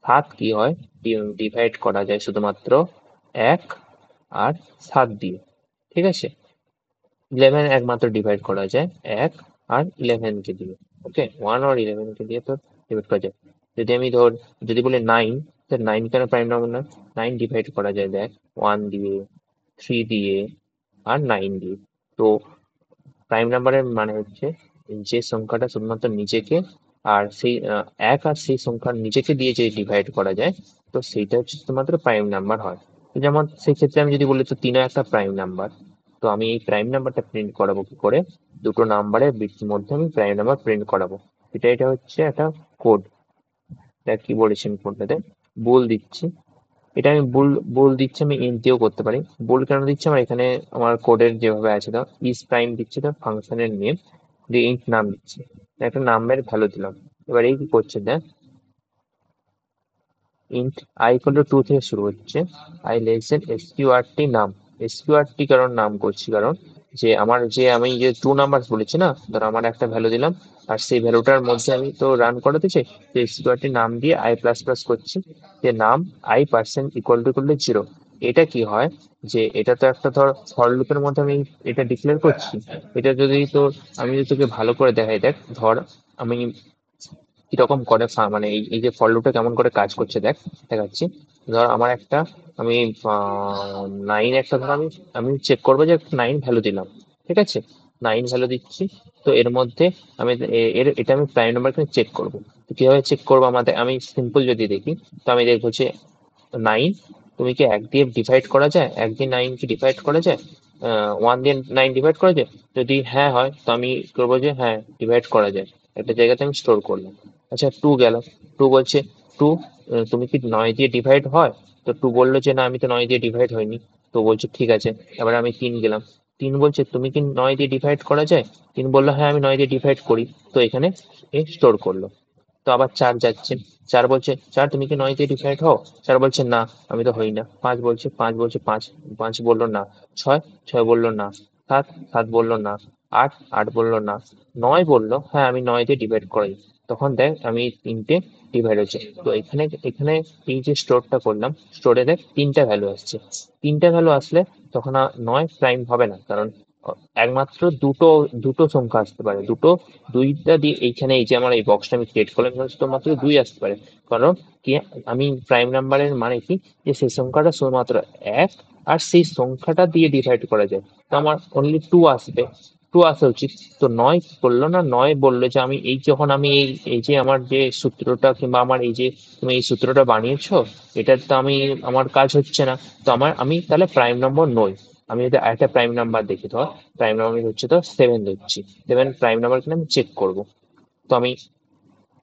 7 কি হয়, ডিভাইড করা যায় শুধুমাত্র 1 আর 7 দিয়ে, ঠিক আছে? 11 একমাত্র ডিভাইড করা যায় 1 আর 11 কে দিয়ে, ওকে, 1 আর 11 কে দিয়ে তো ডিভাইড করা যায়। যদি আমি ধর, যদি বলি 9, তো 9 কেন প্রাইম নাম্বার না? 9 ডিভাইড করা যায় দেখ 1 দিয়ে, 3 দিয়ে আর 9 দিয়ে। তো প্রাইম নাম্বারের মানে হচ্ছে যে সংখ্যাটা শুধুমাত্র নিজেকে আর সেই 1 আর সেই সংখ্যার নিজেকে দিয়ে যে ডিভাইড করা যায়, তো সেইটা হচ্ছে শুধুমাত্র প্রাইম নাম্বার হয়। তো যেমন সেই ক্ষেত্রে আমি যদি বলি তো 3 একটা প্রাইম নাম্বার, তো আমি এই প্রাইম নাম্বারটা প্রিন্ট করাবো কি করে, দুটো নাম্বারের মধ্যে আমি প্রাইম নাম্বার প্রিন্ট করাবো। এটা হচ্ছে একটা কোড। দেখ কি বলেছি আমি কোডটাতে, বল দিচ্ছি, এটা আমি বুল, বুল দিচ্ছি, আমি ইন্ট দিয়েও করতে পারি। বুল কেন দিচ্ছি, আমার এখানে আমার কোডের যেভাবে আছে, তো ইজ প্রাইম দিচ্ছি, তো ফাংশনের নেম দিয়ে ইন্ট নাম দিচ্ছি, একটা নামের ভ্যালু দিলাম। এবার এই কি করছে দেখ, ইন্ট আই ইকুয়াল টু 2 থেকে শুরু হচ্ছে, আই লেস দেন এসকিউআরটি নাম। এসকিউআরটি কারণ নাম করছি, কারণ যে আমার যে আমি যে 2 নাম্বার বলেছি না, ধর আমার একটা ভ্যালু দিলাম, আর সেই ভ্যালুটার মধ্যে আমি তো রান করাতে চাই, তো এসকিউআরটি নাম দিয়ে আই প্লাস প্লাস করছি, যে নাম আই পার্সেন্ট ইকুয়াল টু 0। এটা কি হয়, যে এটা তো একটা ধর ফর লুপের মধ্যে আমি এটা ডিক্লেয়ার করছি। এটা যদি তোর, আমি যদি তোকে ভালো করে দেখাই, দেখ ধর আমি কিরকম করে মানে এই যে ফর লুপটা কেমন করে কাজ করছে দেখ, দেখাচ্ছি। ধর আমার একটা, আমি 9 একটা, ধর আমি আমি চেক করবো যে 9 ভ্যালু দিলাম, ঠিক আছে? 9 ভ্যালু দিচ্ছি, তো এর মধ্যে আমি এটা আমি প্রাইম নাম্বার চেক করবো। তো কিভাবে চেক করবো, আমাদের আমি সিম্পল যদি দেখি, তো আমি দেখবো যে 9 তুমি কি 1 দিয়ে ডিভাইড করা যায়, 1 দিয়ে 9 কি ডিভাইড করা যায়, 1 দিয়ে 9 ডিভাইড করা যায়? যদি হ্যাঁ হয়, তো আমি করবো যে হ্যাঁ ডিভাইড করা যায়, একটা জায়গাতে আমি স্টোর করলাম। আচ্ছা 2 গেল, 2 বলছে 2 তুমি কি 9 দিয়ে ডিভাইড হয়? তো 2 বললো যে না, আমি তো 9 দিয়ে ডিভাইড হয়নি। তো বলছে ঠিক আছে। এবার আমি 3 গেলাম, 3 বলছে তুমি কি 9 দিয়ে ডিভাইড করা যায়? 3 বললো হ্যাঁ আমি 9 দিয়ে ডিভাইড করি, তো এখানে স্টোর করলো। তো আবার 4 যাচ্ছে, 4 বলছে 4 তুমি কি 9 দিয়ে ডিভাইড হও? 4 বলছে না আমি তো হই না। 5 বলছে, 5 বললো না। 6, 6 বললো না। 7, 7 বললো না। 8, 8 বললো না। 9 বললো হ্যাঁ আমি 9 দিয়ে ডিভাইড করি। তখন দেখ আমি 3টে ডিভাইড হচ্ছে। তো এখানে এখানে এই যে স্টোরটা করলাম, স্টোরে দেখ 3টা ভ্যালু আসছে। 3টা ভ্যালু আসলে তখন আর 9 প্রাইম হবে না, কারণ একমাত্র দুটো দুটো সংখ্যা আসতে পারে, দুইটা দিয়ে এইখানে এই যে আমার এই বক্সটা আমি ক্রিয়েট করলাম এখানে শুধুমাত্র দুই আসতে পারে। কারণ কি, আমি প্রাইম নাম্বারের মানে কি, যে সেই সংখ্যাটা শুধুমাত্র এক আর সেই সংখ্যাটা দিয়ে ডিভাইড করা যায়। তো আমার অনলি টু আসবে, টু আসা উচিত। তো নয় বললো না, নয় বললো যে আমি এই যখন আমি এই এই যে আমার যে সূত্রটা কিংবা আমার এই যে তুমি এই সূত্রটা বানিয়েছো, এটা তো আমার কাজ হচ্ছে না। তো আমি তাহলে প্রাইম নম্বর নই। আমি যদি আরেকটা প্রাইম নাম্বার দেখি, ধর প্রাইম নাম্বার হচ্ছে তো 7 ধরছি, 7 প্রাইম নাম্বার কিনা আমি চেক করব। তো আমি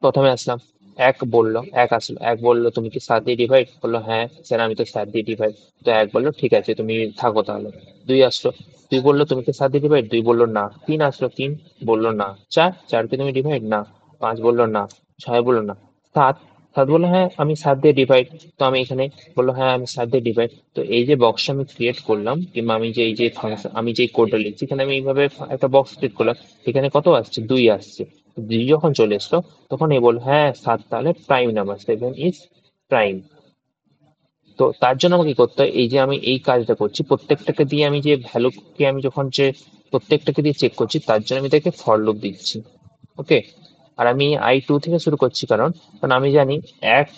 প্রথমে আসলাম, এক আসলো, এক বললো তুমি কি 7 দিয়ে ডিভাইড, বললো হ্যাঁ স্যার আমি তো 7 দিয়ে ডিভাইড। তো এক বললো ঠিক আছে তুমি থাকো তাহলে। দুই আসলো, দুই বললো তুমি কি 7 দিয়ে ডিভাইড, দুই বললো না। তিন আসলো, তিন বললো না। চারকে তুমি ডিভাইড না। পাঁচ বললো না। ছয় বললো না। সাত, সাত বললো হ্যাঁ আমি 7 দিয়ে ডিভাইড। তো আমি এখানে বললো হ্যাঁ আমি 7 দিয়ে ডিভাইড। তো এই যে বক্সটা আমি ক্রিয়েট করলাম কিংবা আমি যে এই যে ফাংশন আমি যে কোডটা লিখছি, এখানে আমি এইভাবে একটা বক্স ক্রিয়েট করলাম। এখানে কত আসছে, দুই আসছে। দুই যখন চলে এসলো তখন এ বল হ্যাঁ সাত তাহলে প্রাইম নাম্বার, 7 ইজ প্রাইম। তো তার জন্য আমাকে কি করতে হয়, এই যে আমি এই কাজটা করছি প্রত্যেকটাকে দিয়ে আমি যে ভ্যালুকে আমি যখন যে প্রত্যেকটাকে দিয়ে চেক করছি, তার জন্য আমি তাকে ফর লুপ দিচ্ছি। ওকে। আর আমি I2 থেকে শুরু করছি, কারণ কারণ আমি জানি এক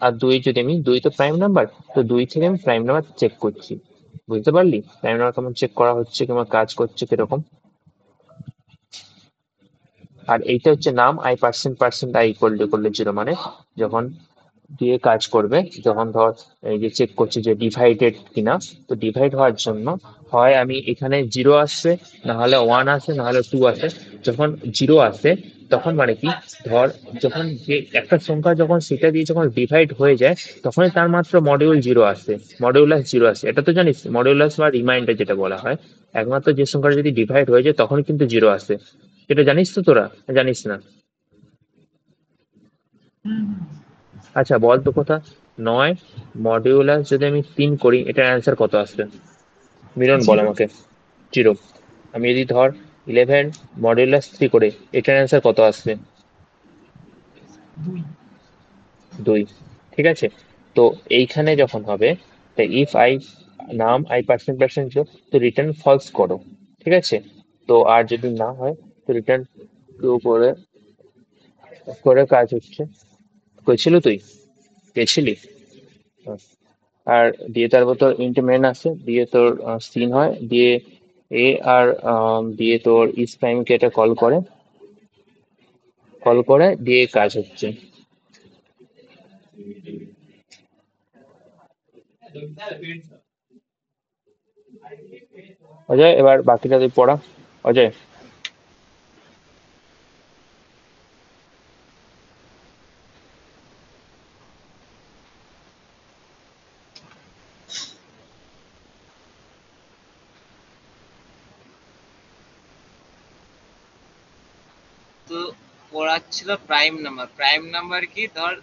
আর দুই, যদি আমি দুই তো প্রাইম নাম্বার, তো দুই থেকে আমি প্রাইম নাম্বার চেক করছি। বুঝতে পারলি প্রাইম নাম্বার কেমন চেক করা হচ্ছে কিংবা কাজ করছে কিরকম। আর এইটা হচ্ছে নাম I%, I ইকুয়াল টু 0, মানে যখন দিয়ে কাজ করবে, যখন ধর এই যে চেক করছে যে ডিভাইডেড কিনা। তো ডিভাইড হওয়ার জন্য হয় আমি এখানে জিরো আসবে, না হলে ওয়ান আসে, না হলে টু আসে। যখন জিরো আসে তখন মানে কি, ধর যখন যে একটা সংখ্যা যখন সেটা দিয়ে যখন ডিভাইড হয়ে যায়, তখনই তার মাত্র মডিউল জিরো আসে, মডিউলাস জিরো আসে। এটা তো জানিস, মডিউলাস বা রিমাইন্ডার যেটা বলা হয়, একমাত্র যে সংখ্যাটা যদি ডিভাইড হয়ে যায় তখন কিন্তু জিরো আসে। এটা জানিস তো তোরা, জানিস না? হুম। আচ্ছা বল তো কথা, নয় মডিউলাস যদি আমি 3 করি, এটার অ্যান্সার কত আসবে? মিলন বল জিরো। আমাকে। জিরো। আমি যদি ধর 11 মডিউলাস 3 করে, এটার অ্যান্সার কত আসবে? দুই। 2। ঠিক আছে। তো এইখানে যখন হবে, ইফ আই নাম I%, তো রিটার্ন ফলস করো। ঠিক আছে। তো আর যদি না হয় তো রিটার্ন ট্রু করে করে কাজ হচ্ছে। কইছিল তুই, গেছিলি? আর দিয়ে তারপর তোর ইন্ট মেন আছে, দিয়ে তোর সিন হয়, দিয়ে এ আর দিয়ে তোর ইস প্রাইমকে এটা কল করে দিয়ে কাজ হচ্ছে। অজয় এবার বাকিটা তুই পড়া। অজয়। তো পড়াচ্ছিল প্রাইম নাম্বার কি, ধর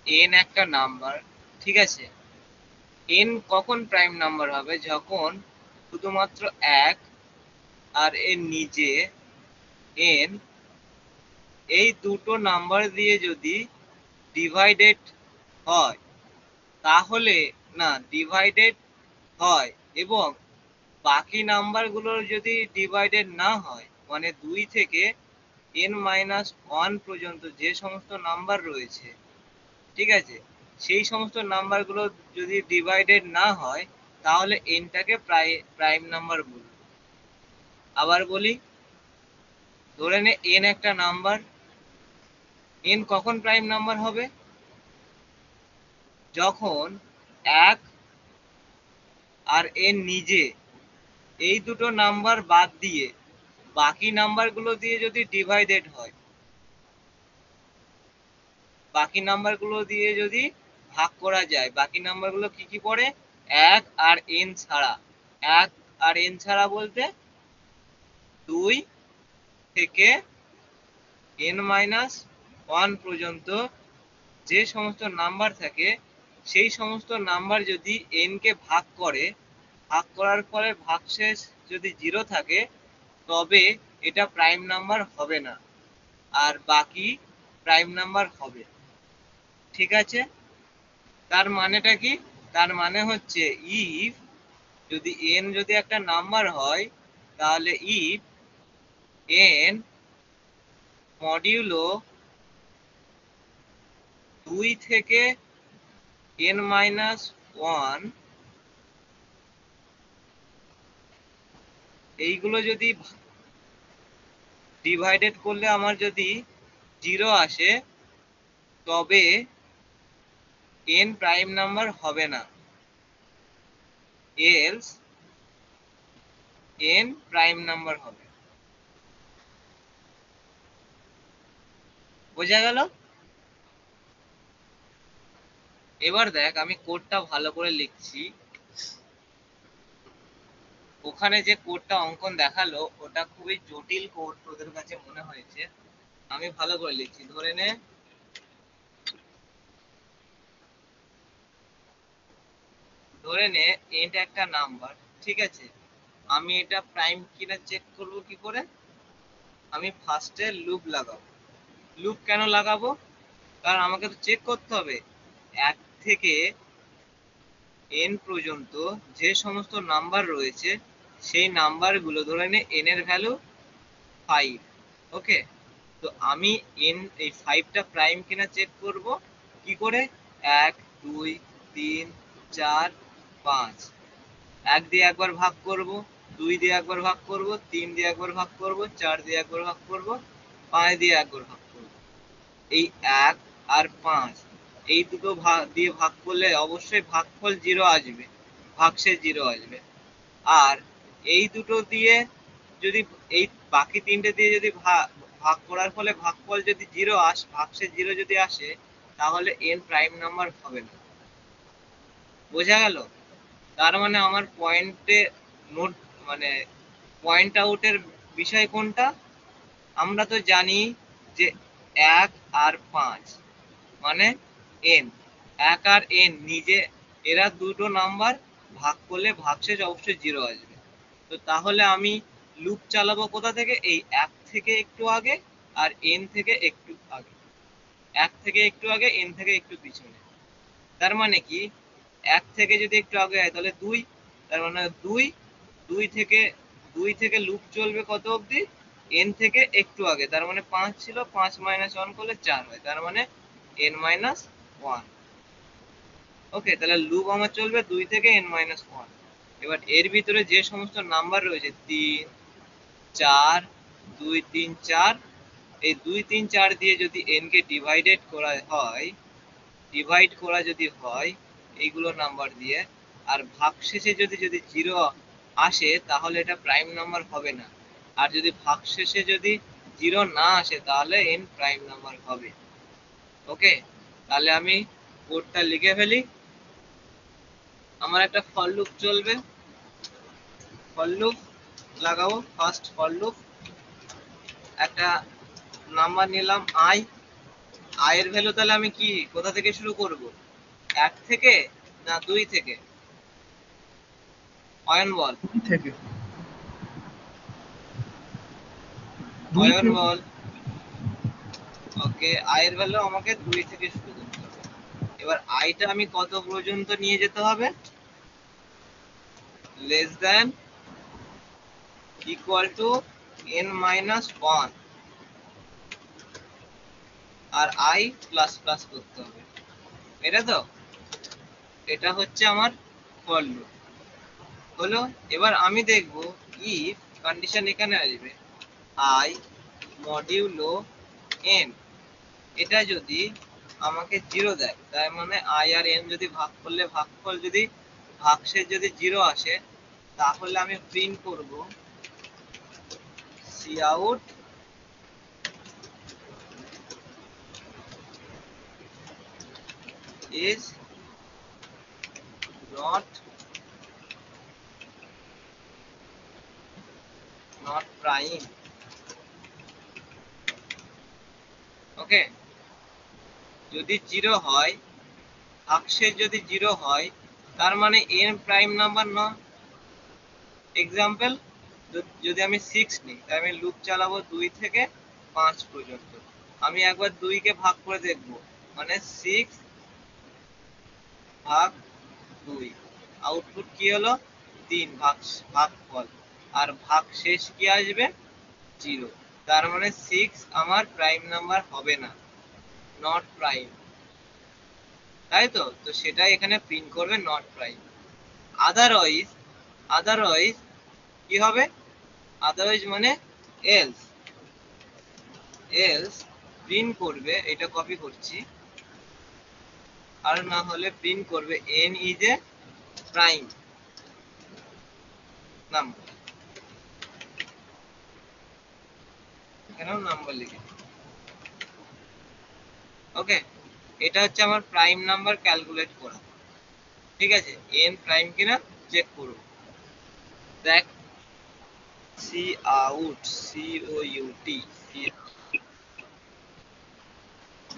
এন একটা নাম্বার, ঠিক আছে। এন কখন প্রাইম নাম্বার হবে, যখন শুধুমাত্র এক আর এর নিজে এন, এই দুটো নাম্বার দিয়ে যদি ডিভাইডেড হয়, তাহলে না ডিভাইডেড হয়, এবং বাকি নাম্বারগুলোর যদি ডিভাইডেড না হয়, মানে 2 থেকে n-1 পর্যন্ত যে সমস্ত নাম্বার রয়েছে, ঠিক আছে, সেই সমস্ত নাম্বারগুলো যদি ডিভাইডেড না হয়, তাহলে এনটাকে প্রাইম নাম্বার বলবো। আবার বলি, ধরে নে এন একটা নাম্বার, এন কখন প্রাইম নাম্বার হবে, যখন এক আর এন নিজে, এই দুটো নাম্বার বাদ দিয়ে বাকি নাম্বারগুলো দিয়ে যদি ডিভাইডেড হয়, বাকি নাম্বারগুলো দিয়ে যদি ভাগ করা যায়, বাকি নাম্বারগুলো কি কি পড়ে, এক আর এন ছাড়া। এক আর এন ছাড়া বলতে 2 থেকে n-1 পর্যন্ত যে সমস্ত নাম্বার থাকে, সেই সমস্ত নাম্বার যদি n কে ভাগ করে, ভাগ করার ফলে ভাগশেষ যদি 0 থাকে, তবে এটা প্রাইম নাম্বার হবে না, আর বাকি প্রাইম নাম্বার হবে। ঠিক আছে। তার মানেটা কি, তার মানে হচ্ছে ইফ যদি n যদি একটা নাম্বার হয়, তাহলে ইফ n মডিউলো 2 থেকে n মাইনাস 1 এইগুলো যদি ডিভাইডেড করলে আমার যদি 0 আসে তবে n প্রাইম নাম্বার হবে না, এলস n প্রাইম নাম্বার হবে। বোঝা গেল? এবার দেখ আমি কোডটা ভালো করে লিখছি। ওখানে যে কোডটা অঙ্কন দেখালো ওটা খুবই জটিল কোড তোদের কাছে মনে হয়েছে, আমি ভালো করে লিখছি। ধরে নে এটা একটা নাম্বার, ঠিক আছে? আমি এটা প্রাইম কিনা চেক করব কি করে? আমি ফার্স্টে লুপ লাগাবো। লুপ কেন লাগাবো? কারণ আমাকে তো চেক করতে হবে 1 থেকে n পর্যন্ত যে সমস্ত নাম্বার রয়েছে সেই নাম্বারগুলো, ধরে নে n এর ভ্যালু 5, ওকে? তো আমি n এই 5টা প্রাইম কিনা চেক করব কি করে? 1 2 3 4 5, 1 দিয়ে একবার ভাগ করব, 2 দিয়ে একবার ভাগ করব, 3 দিয়ে একবার ভাগ করব, 4 দিয়ে একবার ভাগ করব, 5 দিয়ে একবার ভাগ করব। এই 1 আর 5 এই দুটো দিয়ে ভাগ করলে অবশ্যই ভাগফল 0 আসবে, ভাগশেষ 0 আসবে। আর এই দুটো দিয়ে যদি এই বাকি তিনটে দিয়ে যদি ভাগ করার ফলে ভাগফল যদি 0 ভাগশেষ 0 যদি আসে তাহলে n প্রাইম নাম্বার হবে না। বোঝা গেল? তার মানে আমার পয়েন্টে নোট মানে পয়েন্ট আউটের বিষয় কোনটা? আমরা তো জানি যে 1 আর 5 মানে n, 1 আর n নিজে এরা দুটো নাম্বার, ভাগ করলে ভাগশেষ অবশ্যই 0 আসবে। তো তাহলে আমি লুপ চালাবো কোথা থেকে? এই 1 থেকে একটু আগে আর n থেকে একটু আগে, 1 থেকে একটু আগে n থেকে একটু পিছনে। তার মানে কি 1 থেকে যদি একটু আগে হয় তাহলে 2, তার মানে 2 থেকে লুপ চলবে কত অবধি? n থেকে একটু আগে, তার মানে 5 ছিল, 5 মাইনাস 1 করলে 4 হয়, তার মানে n মাইনাস 1। ওকে, তাহলে লুপ আমার চলবে 2 থেকে n মাইনাস 1। এবার এর ভিতরে যে সমস্ত নাম্বার রয়েছে 3 4 2 3 4, এই 2 3 4 দিয়ে যদি n কে ডিভাইড করা যদি হয় এইগুলো নাম্বার দিয়ে, আর ভাগশেষে যদি 0 আসে তাহলে এটা প্রাইম নাম্বার হবে না। আর যদি ভাগশেষে যদি 0 না আসে তাহলে n প্রাইম নাম্বার হবে। ওকে, তাহলে আমি কোডটা লিখে ফেলি। আমার একটা ফর লুপ চলবে, ফর লুপ লাগাবো। ফার্স্ট ফর লুপ, একটা নাম্বার নিলাম i, এর ভ্যালু তাহলে আমি কি কোথা থেকে শুরু করব? 1 থেকে না 2 থেকে? অয়ন বল। 2 থেকে। অয়ন বল। ওকে, এর ভ্যালু আমাকে 2 থেকে শুরু করতে হবে। এবার টা আমি কত পর্যন্ত নিয়ে যেতে হবে? Less than equal to n minus 1, আর i প্লাস প্লাস করতে হবে। এটা তো, এটা হচ্ছে আমার ফর লুপ হলো। এবার আমি দেখব ইফ কন্ডিশন এখানে আসবে i মডিউলো n, এটা যদি আমাকে 0 দেয়, তার মানে i আর n যদি ভাগ করলে ভাগফল যদি ভাগশেষ যদি 0 আসে তাহলে আমি প্রিন্ট করব cout is not prime। ওকে, যদি 0 হয়, ভাগশেষ যদি 0 হয় তার মানে n প্রাইম নাম্বার না। এক্সাম্পল, যদি আমি 6 নিই তাহলে আমি লুপ চালাবো 2 থেকে 5 পর্যন্ত। আমি একবার 2 কে ভাগ করে দেখব, মানে 6 ভাগ 2, আউটপুট কি হলো? 3 ভাগফল। আর ভাগ শেষ কি আসবে, 0। তার মানে 6 আমার প্রাইম নাম্বার হবে না, নট প্রাইম, তাই তো? তো সেটাই এখানে প্রিন্ট করবে, নট প্রাইম। আদারওয়াইজ, আদারওয়াইজ কি হবে? আদারওয়াইজ মানে এলস, এলস প্রিন্ট করবে, এটা কপি করছি, আর না হলে প্রিন্ট করবে n is a prime number, এখানেও নাম্বার লিখে, ওকে। এটা হচ্ছে আমার প্রাইম নাম্বার ক্যালকুলেট করা, ঠিক আছে? n প্রাইম কিনা চেক করব, দেখ সি আউট, সি ও ইউ টি,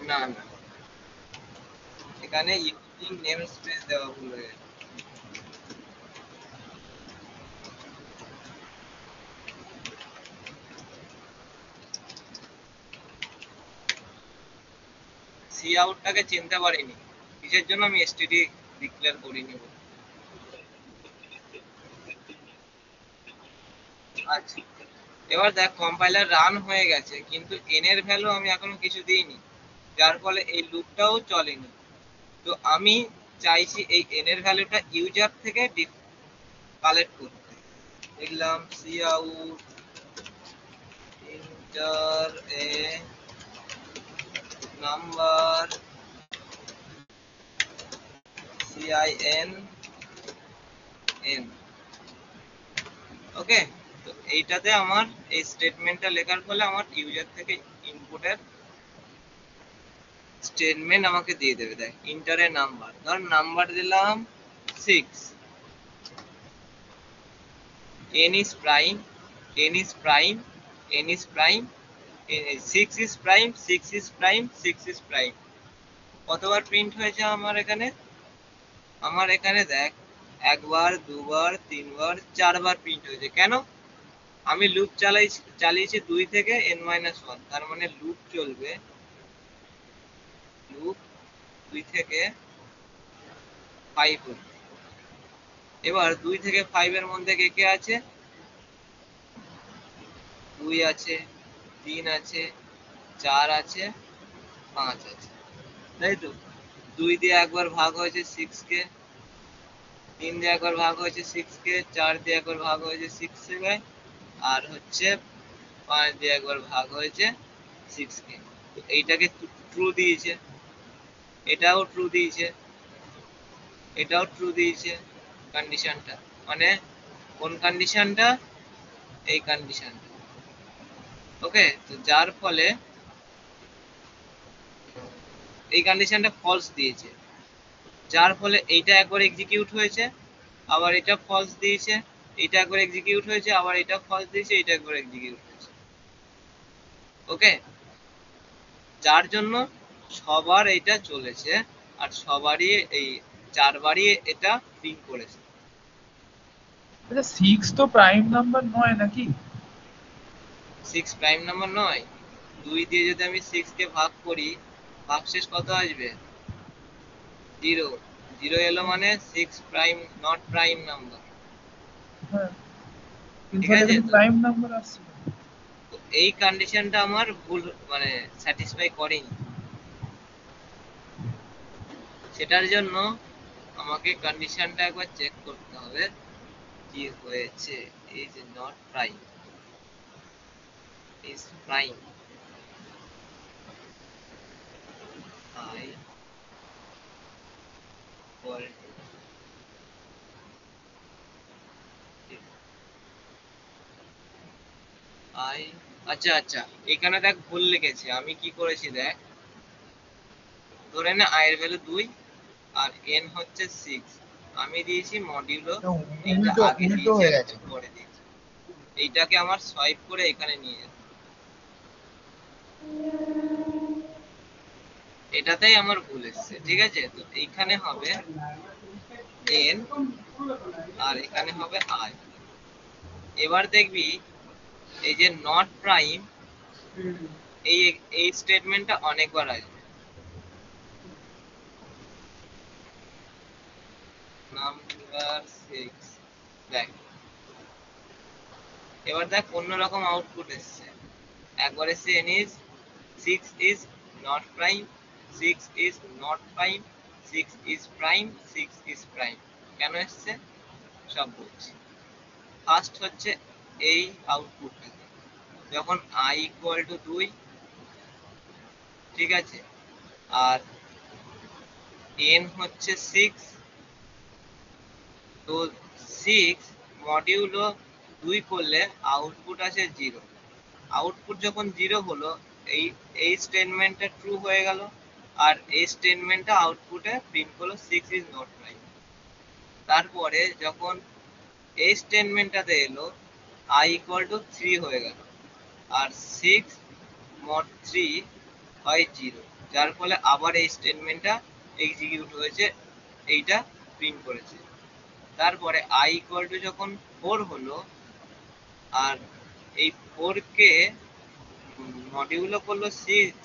না না, এখানে ইউজিং নেম স্পেস দেওয়া ভুল হয়ে গেছে। সি আউটটাকে চিনতে পারিনি, কিসের জন্য আমি এসটিডি ডিক্লেয়ার করিনি বলে। আচ্ছা, এবার দেখ কম্পাইলার রান হয়ে গেছে, কিন্তু n এর ভ্যালু আমি এখনো কিছু দিইনি, যার ফলে এই লুপটাও চলেনি। তো আমি চাইছি এই n এর ভ্যালুটা ইউজার থেকে কালেক্ট করতে। লিখলাম সি আউট ইন্টার এ নাম্বার CIN n, ওকে। তো এইটাতে আমার এই স্টেটমেন্টটা লেখার ফলে আমার ইউজার থেকে ইনপুটের স্টেটমেন্ট আমাকে দিয়ে দেবে। দেখ ইন্টারের নাম্বার, ধর নাম্বার দিলাম 6, n is prime, n is prime, n is prime, 6 is prime, 6 is prime, 6 is prime। কতবার প্রিন্ট হয়েছে আমার এখানে? আমার এখানে দেখ একবার, দুবার, তিনবার, চারবার প্রিন্ট হয়েছে। কেন? আমি লুপ চালিয়েছি 2 থেকে n-1, তার মানে লুপ চলবে, লুপ 2 থেকে 5 অবধি। এবার 2 থেকে 5 এর মধ্যে কে কে আছে? 2 আছে, 3 আছে, 4 আছে, 5 আছে, তাই তো? 2 দিয়ে একবার ভাগ হয়েছে 6 কে, 3 দিয়ে একবার ভাগ হয়েছে 6 কে, 4 দিয়ে একবার ভাগ হয়েছে 6 কে, আর হচ্ছে 5 দিয়ে একবার ভাগ হয়েছে 6 কে। তো এইটাকে ট্রু দিয়েছে, এটাও ট্রু দিয়েছে, এটাও ট্রু দিয়েছে কন্ডিশনটা। মানে কোন কন্ডিশনটা? এই কন্ডিশনটা, ওকে। তো যার ফলে এই কন্ডিশনটা ফলস দিয়েছে, যার ফলে এইটা একবার এক্সিকিউট হয়েছে, আবার এটা ফলস দিয়েছে, এটা একবার এক্সিকিউট হয়েছে, আবার এটা ফলস দিয়েছে, এটা একবার এক্সিকিউট হয়েছে, ওকে। যার জন্য সবার এটা চলেছে, আর সবারই এই 4বারই এটা প্রিন্ট করেছে। আচ্ছা 6 তো প্রাইম নাম্বার নয় নাকি? 6 প্রাইম নাম্বার নয়। 2 দিয়ে যদি আমি 6 কে ভাগ করি, ভাগশেষ কত আসবে? 0। 0 এলো মানে 6 প্রাইম, নট প্রাইম নাম্বার, হ্যাঁ, কিন্তু ঠিক আছে? তো প্রাইম নাম্বার আসছে না। এই কন্ডিশনটা আমার ভুল, মানে স্যাটিসফাই করেনি। সেটার জন্য আমাকে কন্ডিশনটা একবার চেক করতে হবে কি হয়েছে। Is not prime, is prime, I for I. আচ্ছা আচ্ছা, এখানে দেখ ভুল লিখেছি। আমি কি করেছি দেখ, ধরে নে i এর ভ্যালু 2 আর n হচ্ছে 6, আমি দিয়েছি মডিউলো, এইটা আগে দিয়েছি আর এটা পরে দিয়েছি। এইটাকে আমার সোয়াইপ করে এখানে নিয়ে যেতে, এটাতেই আমার ভুল এসছে, ঠিক আছে? তো এইখানে হবে n আর এখানে হবে i। এবার দেখবি এই যে নট প্রাইম, এই এই স্টেটমেন্টটা অনেকবার আসবে। নাম্বার 6, দেখ এবার দেখ অন্যরকম আউটপুট এসছে, একবার এসছে n is 6 is not prime, 6 is not prime, 6 is prime, 6 is prime। কেন এসছে সব বলছি। ফার্স্ট হচ্ছে এই আউটপুটটা, যখন i ইকুয়াল টু 2, ঠিক আছে, আর n হচ্ছে 6, তো 6 মডিউলো 2 করলে আউটপুট আসে 0। আউটপুট যখন 0 হলো, এই স্টেটমেন্টটা ট্রু হয়ে গেল, আর এই স্টেটমেন্টটা আউটপুটে প্রিন্ট করলো 6 ইজ নট প্রাইম। তারপরে যখন এই স্টেটমেন্টটাতে এলো i ইকুয়াল টু 3 হয়ে গেল, আর 6 মড 3 হয় 0, যার ফলে আবার এই স্টেটমেন্টটা এক্সিকিউট হয়েছে, এইটা প্রিন্ট করেছে। তারপরে i ইকুয়াল টু যখন 4 হলো, আর এই 4 কে মডিউলো করলো 6,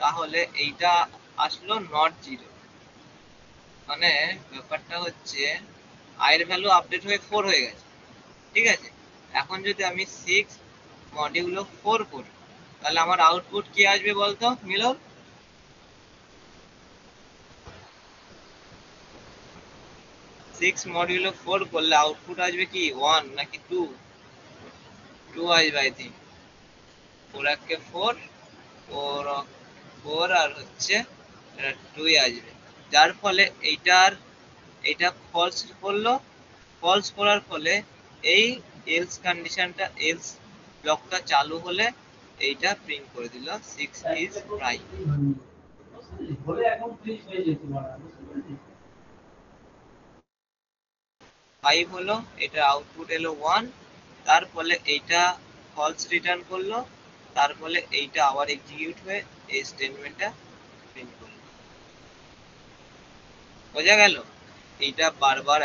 তাহলে এইটা আসলো নট 0। মানে ব্যাপারটা হচ্ছে i এর ভ্যালু আপডেট হয়ে 4 হয়ে গেছে, ঠিক আছে। এখন যদি আমি 6 মডিউলো 4 করি, তাহলে আমার আউটপুট কি আসবে বলতো মিলন? 6 মডিউলো 4 করলে আউটপুট আসবে কি 1 নাকি 2? 2 আসবে আই থিঙ্ক। 4 একে 4, 4 আর হচ্ছে 2 আসবে, যার ফলে এইটা ফলস করলো। ফলস করার ফলে এই এলস কন্ডিশনটা, এলস ব্লকটা চালু হলে এইটা প্রিন্ট করে দিল 6 ইজ প্রাইম। 5 হলো, এটা আউটপুট এলো 1, তার ফলে এইটা ফলস রিটার্ন করলো, তার ফলে এইটা আবার এক্সিকিউট হয়ে এই স্টেটমেন্টটা প্রিন্ট করলো। বোঝা গেল এইটা বারবার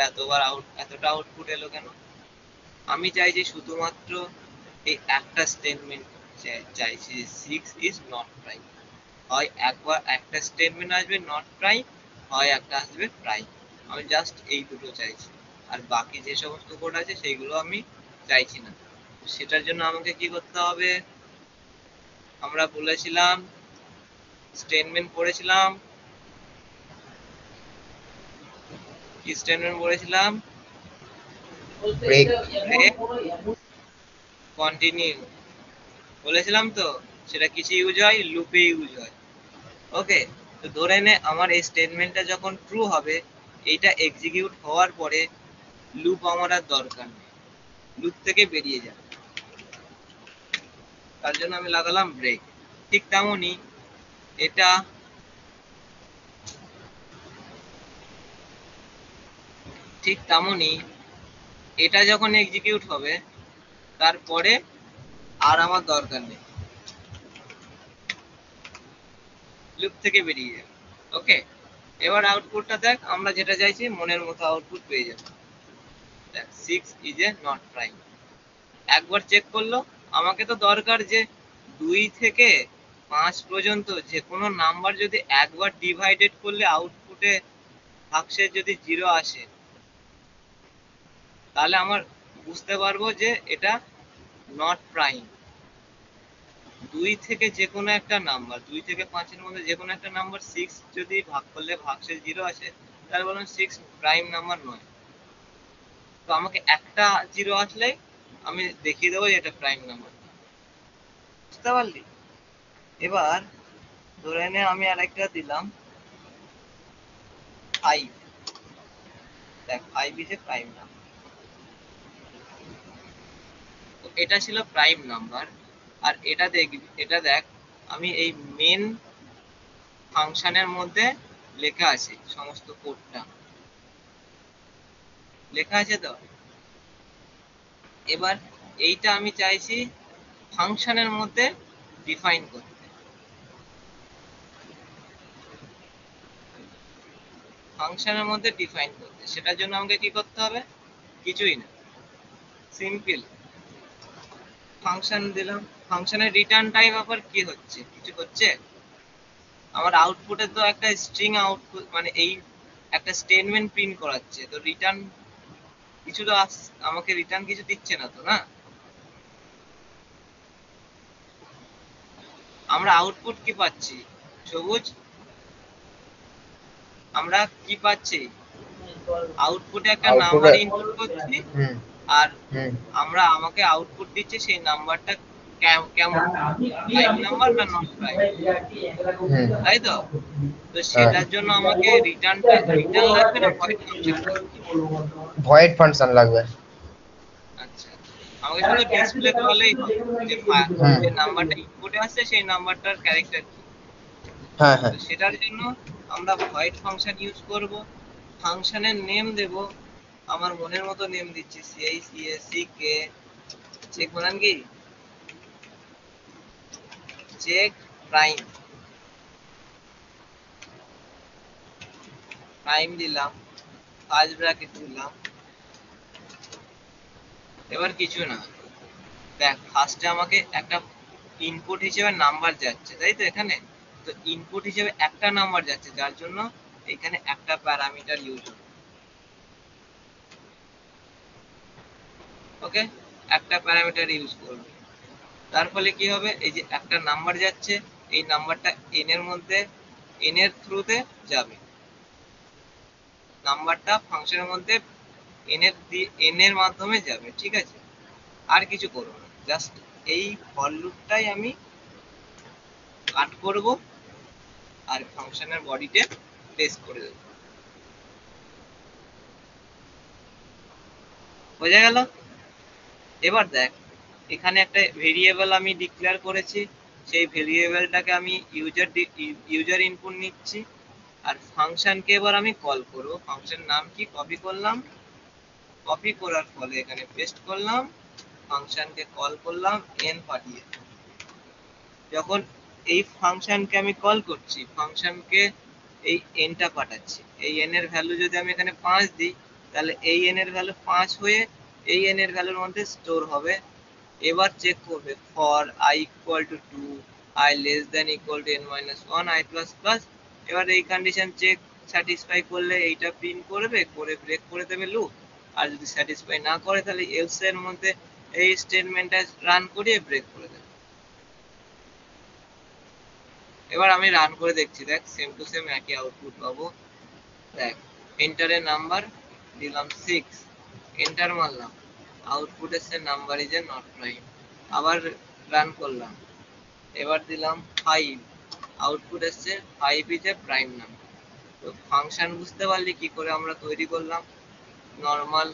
এতটা আউটপুট এলো কেন? আমি চাইছি শুধুমাত্র এই একটা স্টেটমেন্ট চাইছি, 6 ইজ নট প্রাইম। হয় একবার একটা স্টেটমেন্ট আসবে নট প্রাইম, হয় একটা আসবে প্রাইম। আমি জাস্ট এই দুটো চাইছি, আর বাকি যে সমস্ত কোড আছে সেইগুলো আমি চাইছি না। সেটার জন্য আমাকে কি করতে হবে? আমরা বলেছিলাম, স্টেটমেন্ট পড়েছিলাম, কি স্টেটমেন্ট পড়েছিলাম? ব্রেক। কন্টিনিউ বলেছিলাম তো, সেটা কিছু ইউজ হয়, লুপে ইউজ হয়। ওকে, তো ধরে নে আমার এই স্টেটমেন্টটা যখন ট্রু হবে, এইটা এক্সিকিউট হওয়ার পরে লুপ আমার আর দরকার নেই, লুপ থেকে বেরিয়ে যাবে, তার জন্য আমি লাগালাম ব্রেক। ঠিক তেমনই এটা এটা যখন এক্সিকিউট হবে, তারপরে আর আমার দরকার নেই, লুপ থেকে বেরিয়ে যাবে। ওকে, এবার আউটপুটটা দেখ, আমরা যেটা চাইছি মনের মতো আউটপুট পেয়ে যাবো। দেখ 6 ইজ এ নট প্রাইম। একবার চেক করলো, আমাকে তো দরকার যে 2 থেকে 5 পর্যন্ত যে কোনো নাম্বার যদি একবার ডিভাইডেড করলে আউটপুটে ভাগশেষ যদি 0 আসে, তাহলে আমার বুঝতে পারবো যে এটা নট প্রাইম। 2 থেকে যে কোনো একটা নাম্বার, 2 থেকে 5 এর মধ্যে যে কোনো একটা নাম্বার 6 যদি ভাগ করলে ভাগশেষ 0 আসে, তাহলে বলুন 6 প্রাইম নাম্বার নয়। তো আমাকে একটা 0 আসলেই আমি দেখিয়ে দেবো যে এটা প্রাইম নাম্বার। বুঝতে পারলি? এবার ধরে নে আমি আরেকটা দিলাম 5, দেখ 5 ইজ এ প্রাইম নাম্বার। তো এটা ছিল প্রাইম নাম্বার। আর এটা দেখ, আমি এই মেন ফাংশনের মধ্যে লেখা আছে, সমস্ত কোডটা লেখা আছে তো। এবার এইটা আমি চাইছি ফাংশনের মধ্যে ডিফাইন করতে। ফাংশনের মধ্যে ডিফাইন করতে, সেটার জন্য আমাকে কি করতে হবে? কিছুই না, সিম্পল ফাংশন দিলাম। ফাংশনের রিটার্ন টাইপ আবার কি হচ্ছে? কিছু হচ্ছে? আমার আউটপুটে তো একটা স্ট্রিং আউটপুট, মানে এই একটা স্টেটমেন্ট প্রিন্ট করাচ্ছে, তো রিটার্ন কিছু তো আমাকে রিটার্ন কিছু দিচ্ছে না তো, না? আমরা আউটপুট কি পাচ্ছি সবুজ? আমরা কি পাচ্ছি? আউটপুটে একটা নাম্বার আউটপুটে ইনপুট করছি, হুম আর হুম আমাকে আউটপুট দিচ্ছে সেই নাম্বারটা কেমন, প্রাইম নাম্বার না নট প্রাইম, হুম তাই তো? তো হ্যাঁ সেটার জন্য আমাকে রিটার্ন লাগবে না ভয়েড ফাংশন লাগবে? ভয়েড ফাংশন লাগবে। আচ্ছা, আমাকে শুধু ডিসপ্লে করলেই হবে যে হুম যে নাম্বারটা ইনপুটে আসছে সেই নাম্বারটার ক্যারেক্টার কি। হ্যাঁ হ্যাঁ তো সেটার জন্য আমরা ভয়েড ফাংশন ইউজ করব। ফাংশনের নেম দেব, আমার মনের মতো নেম দিচ্ছি, সিআই সিএসসি কে চেক বানান কি চেক প্রাইম, প্রাইম দিলাম, ফার্স্ট ব্র্যাকেট দিলাম। এবার কিছু না, দেখ ফার্স্টে আমাকে একটা ইনপুট হিসেবে নাম্বার যাচ্ছে, তাই তো? এখানে তো ইনপুট হিসেবে একটা নাম্বার যাচ্ছে, যার জন্য এখানে একটা প্যারামিটার ইউজ হবে। ওকে, একটা প্যারামিটার ইউজ করবে। তার ফলে কি হবে, এই যে একটা নাম্বার যাচ্ছে, এই নাম্বারটা এন এর মধ্যে, এন এর থ্রুতে যাবে, নাম্বারটা ফাংশনের মধ্যে এন এর মাধ্যমে যাবে, ঠিক আছে? আর কিছু করবো না, জাস্ট এই ফর লুপটাই আমি কাট করব আর ফাংশনের বডিতে পেস্ট করে দেবো। বোঝা গেল? এবার দেখ, এখানে একটা ভেরিয়েবল আমি ডিক্লেয়ার করেছি, সেই ভেরিয়েবলটাকে আমি ইউজার ইনপুট নিচ্ছি, আর ফাংশনকে এবার আমি কল করব। ফাংশন নাম কি কপি করলাম, কপি করার ফলে এখানে পেস্ট করলাম, ফাংশনকে কল করলাম, এন পাঠিয়ে। যখন এই ফাংশনকে আমি কল করছি, ফাংশনকে এই এনটা পাঠাচ্ছি, এই এন এর ভ্যালু যদি আমি এখানে 5 দিই, তাহলে এই এন এর ভ্যালু 5 হয়ে এই এন এর ভ্যালুর মধ্যে স্টোর হবে। এবার চেক করবে for i equal two 2, i less than equal to n minus 1, i plus plus. এবার এই কন্ডিশন চেক স্যাটিসফাই করলে এইটা প্রিন্ট করবে, করে ব্রেক করে দেবে লুপ। আর যদি স্যাটিসফাই না করে তাহলে এলস এর মধ্যে এই স্টেটমেন্টটা রান করিয়ে ব্রেক করে দেবে। এবার আমি রান করে দেখছি, দেখ সেম টু সেম একই আউটপুট পাবো। দেখ এন্টারের নাম্বার দিলাম 6, এন্টার মারলাম, আউটপুট এসছে number is a not prime. আবার রান করলাম, এবার দিলাম 5, আউটপুট এসছে 5 ইজ এ প্রাইম নাম্বার। তো ফাংশন বুঝতে পারলি কি করে আমরা তৈরি করলাম? নর্মাল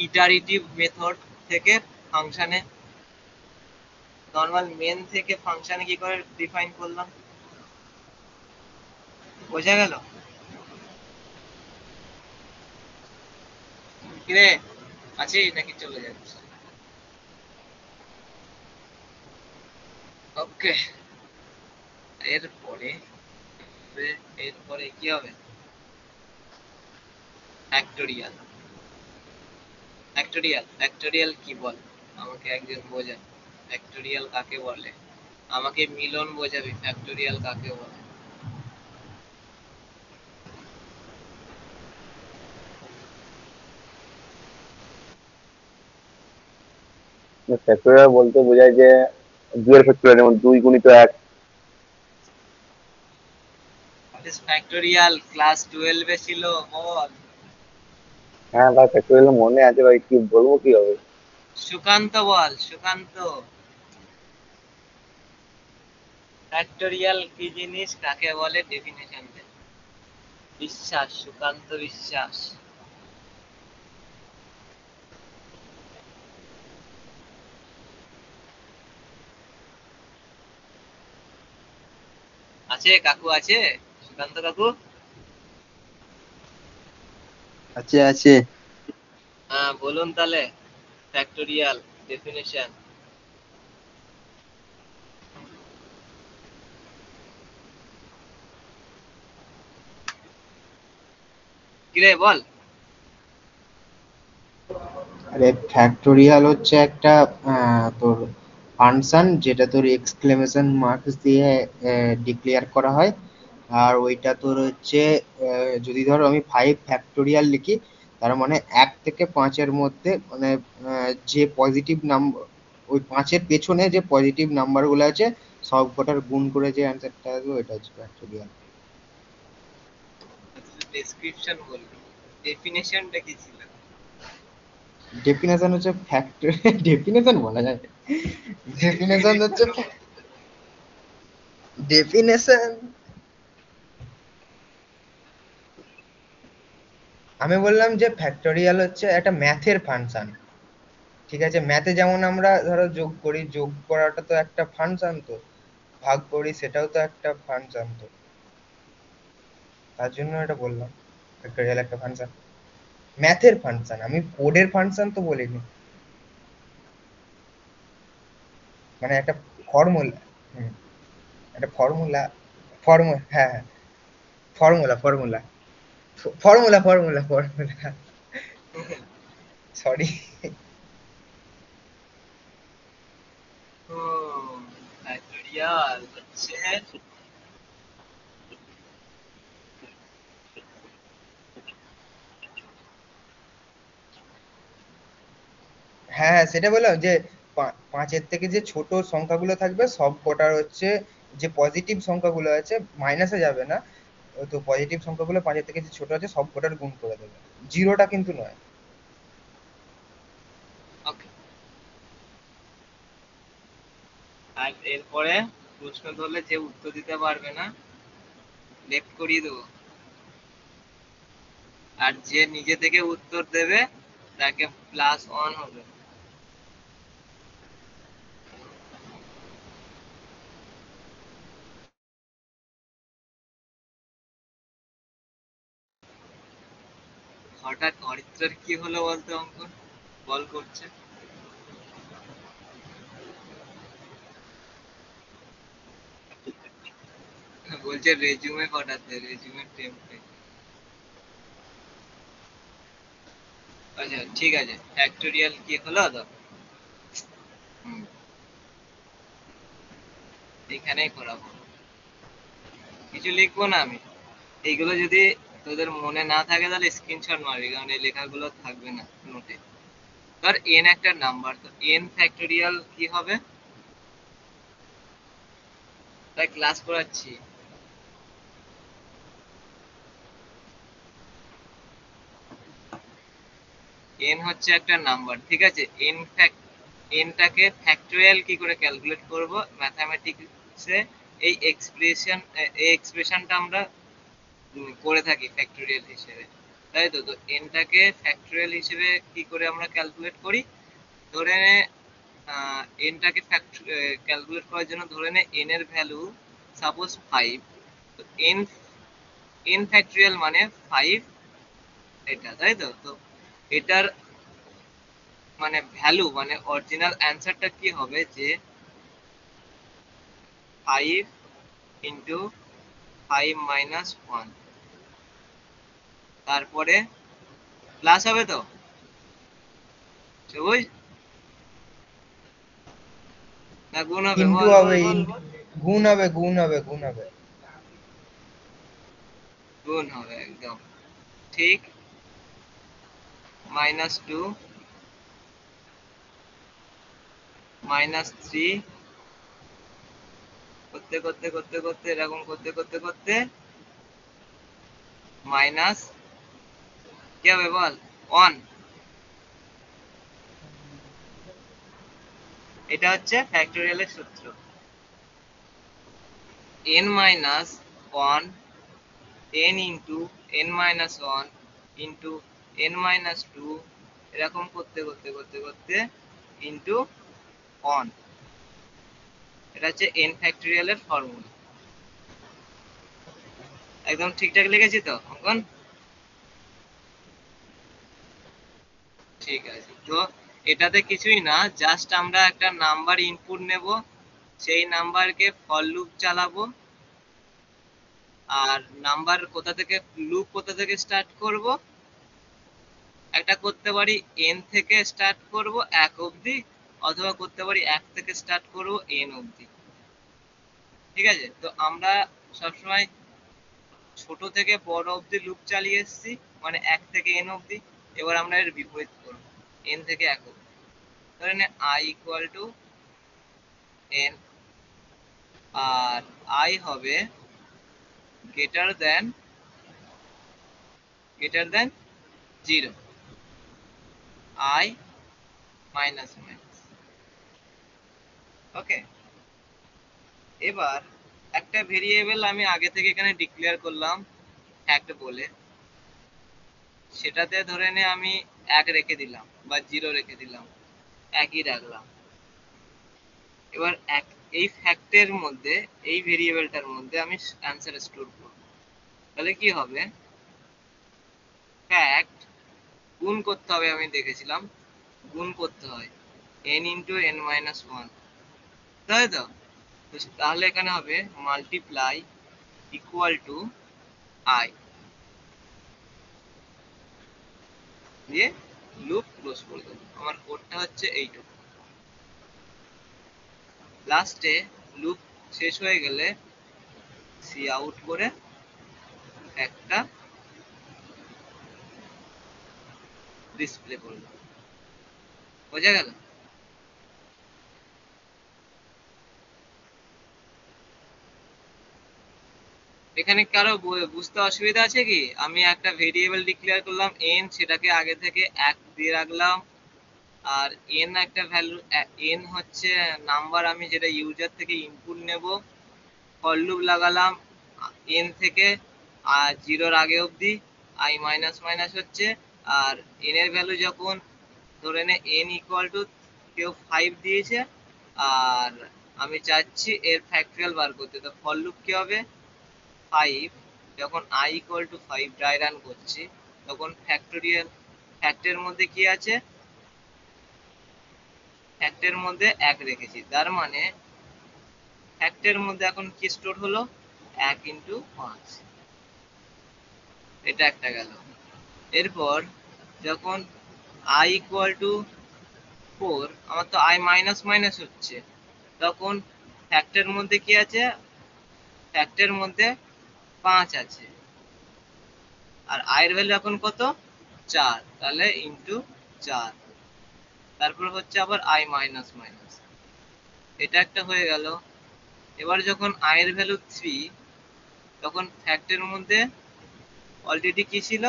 ইটারেটিভ মেথড থেকে ফাংশনে, নর্মাল মেন থেকে ফাংশনে কি করে ডিফাইন করলাম, বোঝা গেল? কিরে আছিস নাকি চলে যাচ্ছে? ওকে, এরপরে এরপরে কি হবে? ফ্যাক্টোরিয়াল। ফ্যাক্টোরিয়াল কি বল আমাকে একজন বোঝা, ফ্যাক্টোরিয়াল কাকে বলে? আমাকে মিলন বোঝাবি ফ্যাক্টোরিয়াল কাকে বলে। ফ্যাক্টরিয়াল বলতে বোঝায় যে দুইয়ের ফ্যাক্টরিয়াল, যেমন 2 × 1। ফ্যাক্টোরিয়াল ক্লাস 12 এ ছিল, বল। হ্যাঁ ভাই, ফ্যাক্টরিয়াল মনে আছে ভাই, কি বলবো কি হবে। সুকান্ত বল, সুকান্ত ফ্যাক্টোরিয়াল কি জিনিস কাকে বলে ডেফিনেশন দে। বিশ্বাস, সুকান্ত বিশ্বাস। আছে কাকু, আছে সুকান্ত কাকু? আছে আছে। হ্যাঁ বলুন তাহলে ফ্যাক্টোরিয়াল ডেফিনেশন। কিরে বল। আরে ফ্যাক্টোরিয়াল হচ্ছে একটা তোর ফাংশন, যেটা তোর এক্সক্লেমেশন মার্কস দিয়ে ডিক্লেয়ার করা হয়। আর ওইটা তোর হচ্ছে যদি ধর আমি 5 ফ্যাক্টোরিয়াল লিখি, তার মানে 1 থেকে 5-এর মধ্যে মানে যে পজিটিভ নাম্বার, ওই 5-এর পেছনে যে পজিটিভ নাম্বার গুলো আছে সব কটার গুণ করে যে অ্যান্সারটা আসবে ওইটা হচ্ছে ফ্যাক্টোরিয়াল। ডেসক্রিপশন বলবি, ডেফিনেশনটা কি ছিল? ডেফিনেশন হচ্ছে ফ্যাক্টর ডেফিনেশন বলা যায়, ডেফিনেশন হচ্ছে ডেফিনেশন আমি বললাম যে ফ্যাক্টোরিয়াল হচ্ছে একটা ম্যাথের ফাংশন। ঠিক আছে, ম্যাথে যেমন আমরা ধরো যোগ করি, যোগ করাটা তো একটা ফাংশন, তো ভাগ করি সেটাও তো একটা ফাংশন, তো তার জন্য এটা বললাম ফ্যাক্টোরিয়াল একটা ফাংশন, ম্যাথের ফাংশন, আমি কোডের ফাংশন তো বলিনি, মানে একটা ফর্মুলা। হুম, একটা ফর্মুলা, ফর্মুলা, হ্যাঁ হ্যাঁ, formula formula formula formula formula sorry. Factorial হচ্ছে হ্যাঁ হ্যাঁ, সেটা বললাম যে 5-এর থেকে যে ছোট সংখ্যাগুলো থাকবে সব কটার হচ্ছে যে পজিটিভ সংখ্যাগুলো আছে মাইনাসে যাবে না, তো পজিটিভ সংখ্যাগুলো 5-এর থেকে যে ছোট আছে সব কটার গুণ করে দেবে, জিরোটা কিন্তু নয়। ওকে। আর এরপরে প্রশ্ন ধরলে যে উত্তর দিতে পারবে না লেফট করিয়ে দেবো, আর যে নিজে থেকে উত্তর দেবে তাকে +1 হবে। হঠাৎ অরিত্রার কি হলো বলতো? অঙ্কন বল করছে, বলছে রেজিউমে পাঠাতে, রেজিউমে টেমপ্লেট। আচ্ছা ঠিক আছে, ফ্যাক্টোরিয়াল কি হলো তো? হুম, এখানেই করাবো, কিছু লিখবো না আমি। এইগুলো যদি তোদের মনে না থাকে তাহলে স্ক্রিনশট মারবি, কারণ এই লেখাগুলো থাকবে না নোটে। ধর এন একটা নাম্বার, তো এন ফ্যাক্টোরিয়াল কি হবে? তাই ক্লাস করাচ্ছি। এন হচ্ছে একটা নাম্বার, ঠিক আছে? এনটাকে ফ্যাক্টোরিয়াল কি করে ক্যালকুলেট করব ম্যাথামেটিক্সে, এই এক্সপ্রেশনটা আমরা করে থাকি ফ্যাক্টোরিয়াল হিসেবে, তাই তো? তো এনটাকে ফ্যাক্টোরিয়াল হিসেবে কি করে আমরা ক্যালকুলেট করি? ধরে নে এনটাকে ক্যালকুলেট করার জন্য ধরে নে এন এর ভ্যালু সাপোজ 5, তো এন এন ফ্যাক্টোরিয়াল মানে 5, এটা, তাই তো? তো এটার মানে ভ্যালু মানে অরিজিনাল অ্যান্সারটা কি হবে, যে 5 ইন্টু 5 - 1, তারপরে প্লাস হবে তো সবুজ, না গুণ হবে? ইনটু বল বল হবে, বল বল। গুণ হবে, গুণ হবে, গুণ হবে। গুণ হবে, একদম ঠিক। -2 -3 করতে করতে করতে করতে এরকম করতে করতে করতে মাইনাস কি হবে বল? 1। এটা হচ্ছে ফ্যাক্টোরিয়ালের সূত্র, n-1, n into n-1 into n-2, এরকম করতে করতে করতে করতে ইন্টু 1। এটা হচ্ছে n ফ্যাক্টোরিয়ালের ফর্মুলা। একদম ঠিকঠাক লিখেছি তো অঙ্কন? ঠিক আছে, তো এটাতে কিছুই না, জাস্ট আমরা একটা নাম্বার ইনপুট নেব, সেই নাম্বারকে ফর লুপ চালাবো, আর নাম্বার কোথা থেকে, লুপ কোথা থেকে স্টার্ট করব, একটা করতে পারি n থেকে স্টার্ট করব 1 অবধি, অথবা করতে পারি 1 থেকে স্টার্ট করব n অবধি। ঠিক আছে, তো আমরা সবসময় ছোট থেকে বড় অবধি লুপ চালিয়ে এসেছি, মানে 1 থেকে n অবধি। এবার আমরা এর বিপরীত করব, n থেকে একক। ধরে নে i ইকুয়াল টু n, আর i হবে greater than 0, i minus minus. Okay, এবার একটা ভেরিয়েবল আমি আগে থেকে এখানে ডিক্লেয়ার করলাম ফ্যাক্ট বলে, সেটাতে ধরে নে আমি 1 রেখে দিলাম বা 0 রেখে দিলাম, একই রাখলাম। এবার এই ফ্যাক্টের মধ্যে, এই ভেরিয়েবলটার মধ্যে আমি অ্যান্সার স্টোর করব। তাহলে কি হবে, ফ্যাক্ট গুণ করতে হবে, আমি দেখেছিলাম গুণ করতে হয় n ইন্টু n মাইনাস 1, তাই তো? তাহলে এখানে হবে মাল্টিপ্লাই ইকুয়াল টু i দিয়ে লুপ ক্লোজ করে দেবো। আমার কোডটা হচ্ছে এইটুকু। লাস্টে লুপ শেষ হয়ে গেলে সি আউট করে একটা ডিসপ্লে করব। বোঝা গেল? এখানে কারো বুঝতে অসুবিধা আছে কি? আমি একটা ভেরিয়েবল ডিক্লেয়ার করলাম n, সেটাকে আগে থেকে 1 দিয়ে রাখলাম, আর n একটা ভ্যালু, n হচ্ছে নাম্বার আমি যেটা ইউজার থেকে ইনপুট নেব। ফর লুপ লাগালাম n থেকে 0 এর আগে অবধি, i মাইনাস মাইনাস হচ্ছে, আর n এর ভ্যালু যখন ধরে নে n ইকুয়াল টু কেউ 5 দিয়েছে, আর আমি চাচ্ছি এর ফ্যাক্টরিয়াল বার করতে, তো ফর লুপ কি হবে, 5 যখন i equal two 5 dry run করছি, তখন ফ্যাক্টরিয়াল, ফ্যাক্টের মধ্যে কি আছে, ফ্যাক্টের মধ্যে 1 রেখেছি, তার মানে ফ্যাক্টের মধ্যে এখন কি স্টোর হলো, 1 ইন্টু 5, এটা একটা গেল। এরপর যখন i ইকুয়াল টু 4, আমার তো i মাইনাস মাইনাস হচ্ছে, তখন ফ্যাক্টের মধ্যে কি আছে, ফ্যাক্টের মধ্যে 5 আছে, আর i এর ভ্যালু এখন কত, 4, তাহলে ইন্টু 4, তারপর হচ্ছে আবার i মাইনাস মাইনাস, এটা একটা হয়ে গেল। এবার যখন i এর ভ্যালু 3, তখন ফ্যাক্টের মধ্যে অলরেডি কি ছিল,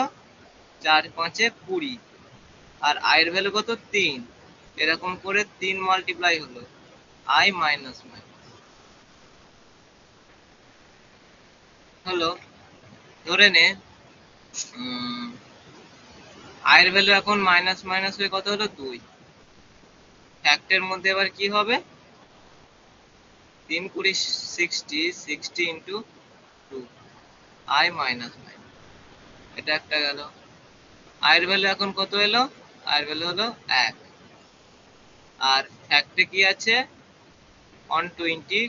4 5 20, আর i এর ভ্যালু কত, 3, এরকম করে 3 মাল্টিপ্লাই হলো i মাইনাস মাইনাস হলো। ধরে নে i এর ভ্যালু এখন মাইনাস মাইনাস হয়ে কত হলো, 2। ফ্যাক্টের মধ্যে এবার কি হবে, 3 20 60, 60 ইন্টু 2, i মাইনাস মাইনাস, এটা একটা গেল। i এর ভ্যালু এখন কত এলো, i এর ভ্যালু হলো 1, আর ফ্যাক্টে কি আছে 120,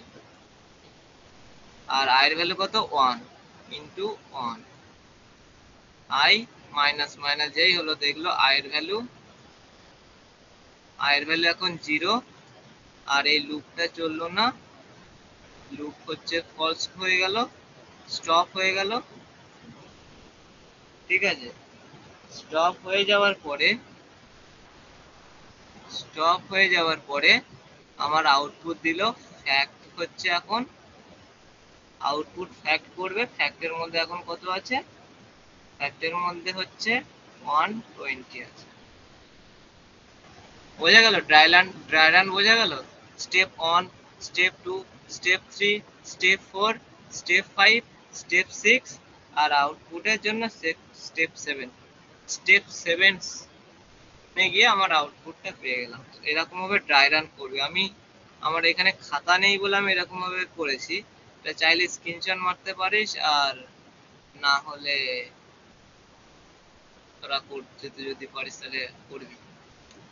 আর i এর ভ্যালু কত, 1 ইন্টু 1, i মাইনাস মাইনাস যেই হলো, দেখলো i এর ভ্যালু এখন 0, আর এই লুপটা চললো না, লুপ হচ্ছে ফলস হয়ে গেল, স্টপ হয়ে গেল। ঠিক আছে, স্টপ হয়ে যাওয়ার পরে আমার আউটপুট দিল ফ্যাক্ট হচ্ছে, এখন আউটপুট ফ্যাক্ট করবে, ফ্যাক্টের মধ্যে এখন কত আছে, ফ্যাক্টের মধ্যে হচ্ছে 120 আছে। বোঝা গেল? ড্রাই রান বোঝা গেল? Step 1, step 2, step 3, step 4, step 5, step 6, আর আউটপুটের জন্য স্টেপ 7। স্টেপ 7 এ গিয়ে আমার আউটপুটটা পেয়ে গেলাম। এরকম ভাবে ড্রাই রান করবে। আমি আমার এখানে খাতা নেই বলে আমি এরকম ভাবে করেছি, এটা চাইলে স্ক্রিনশট মারতে পারিস, আর না হলে তোরা করতে যদি পারিস তাহলে করবি,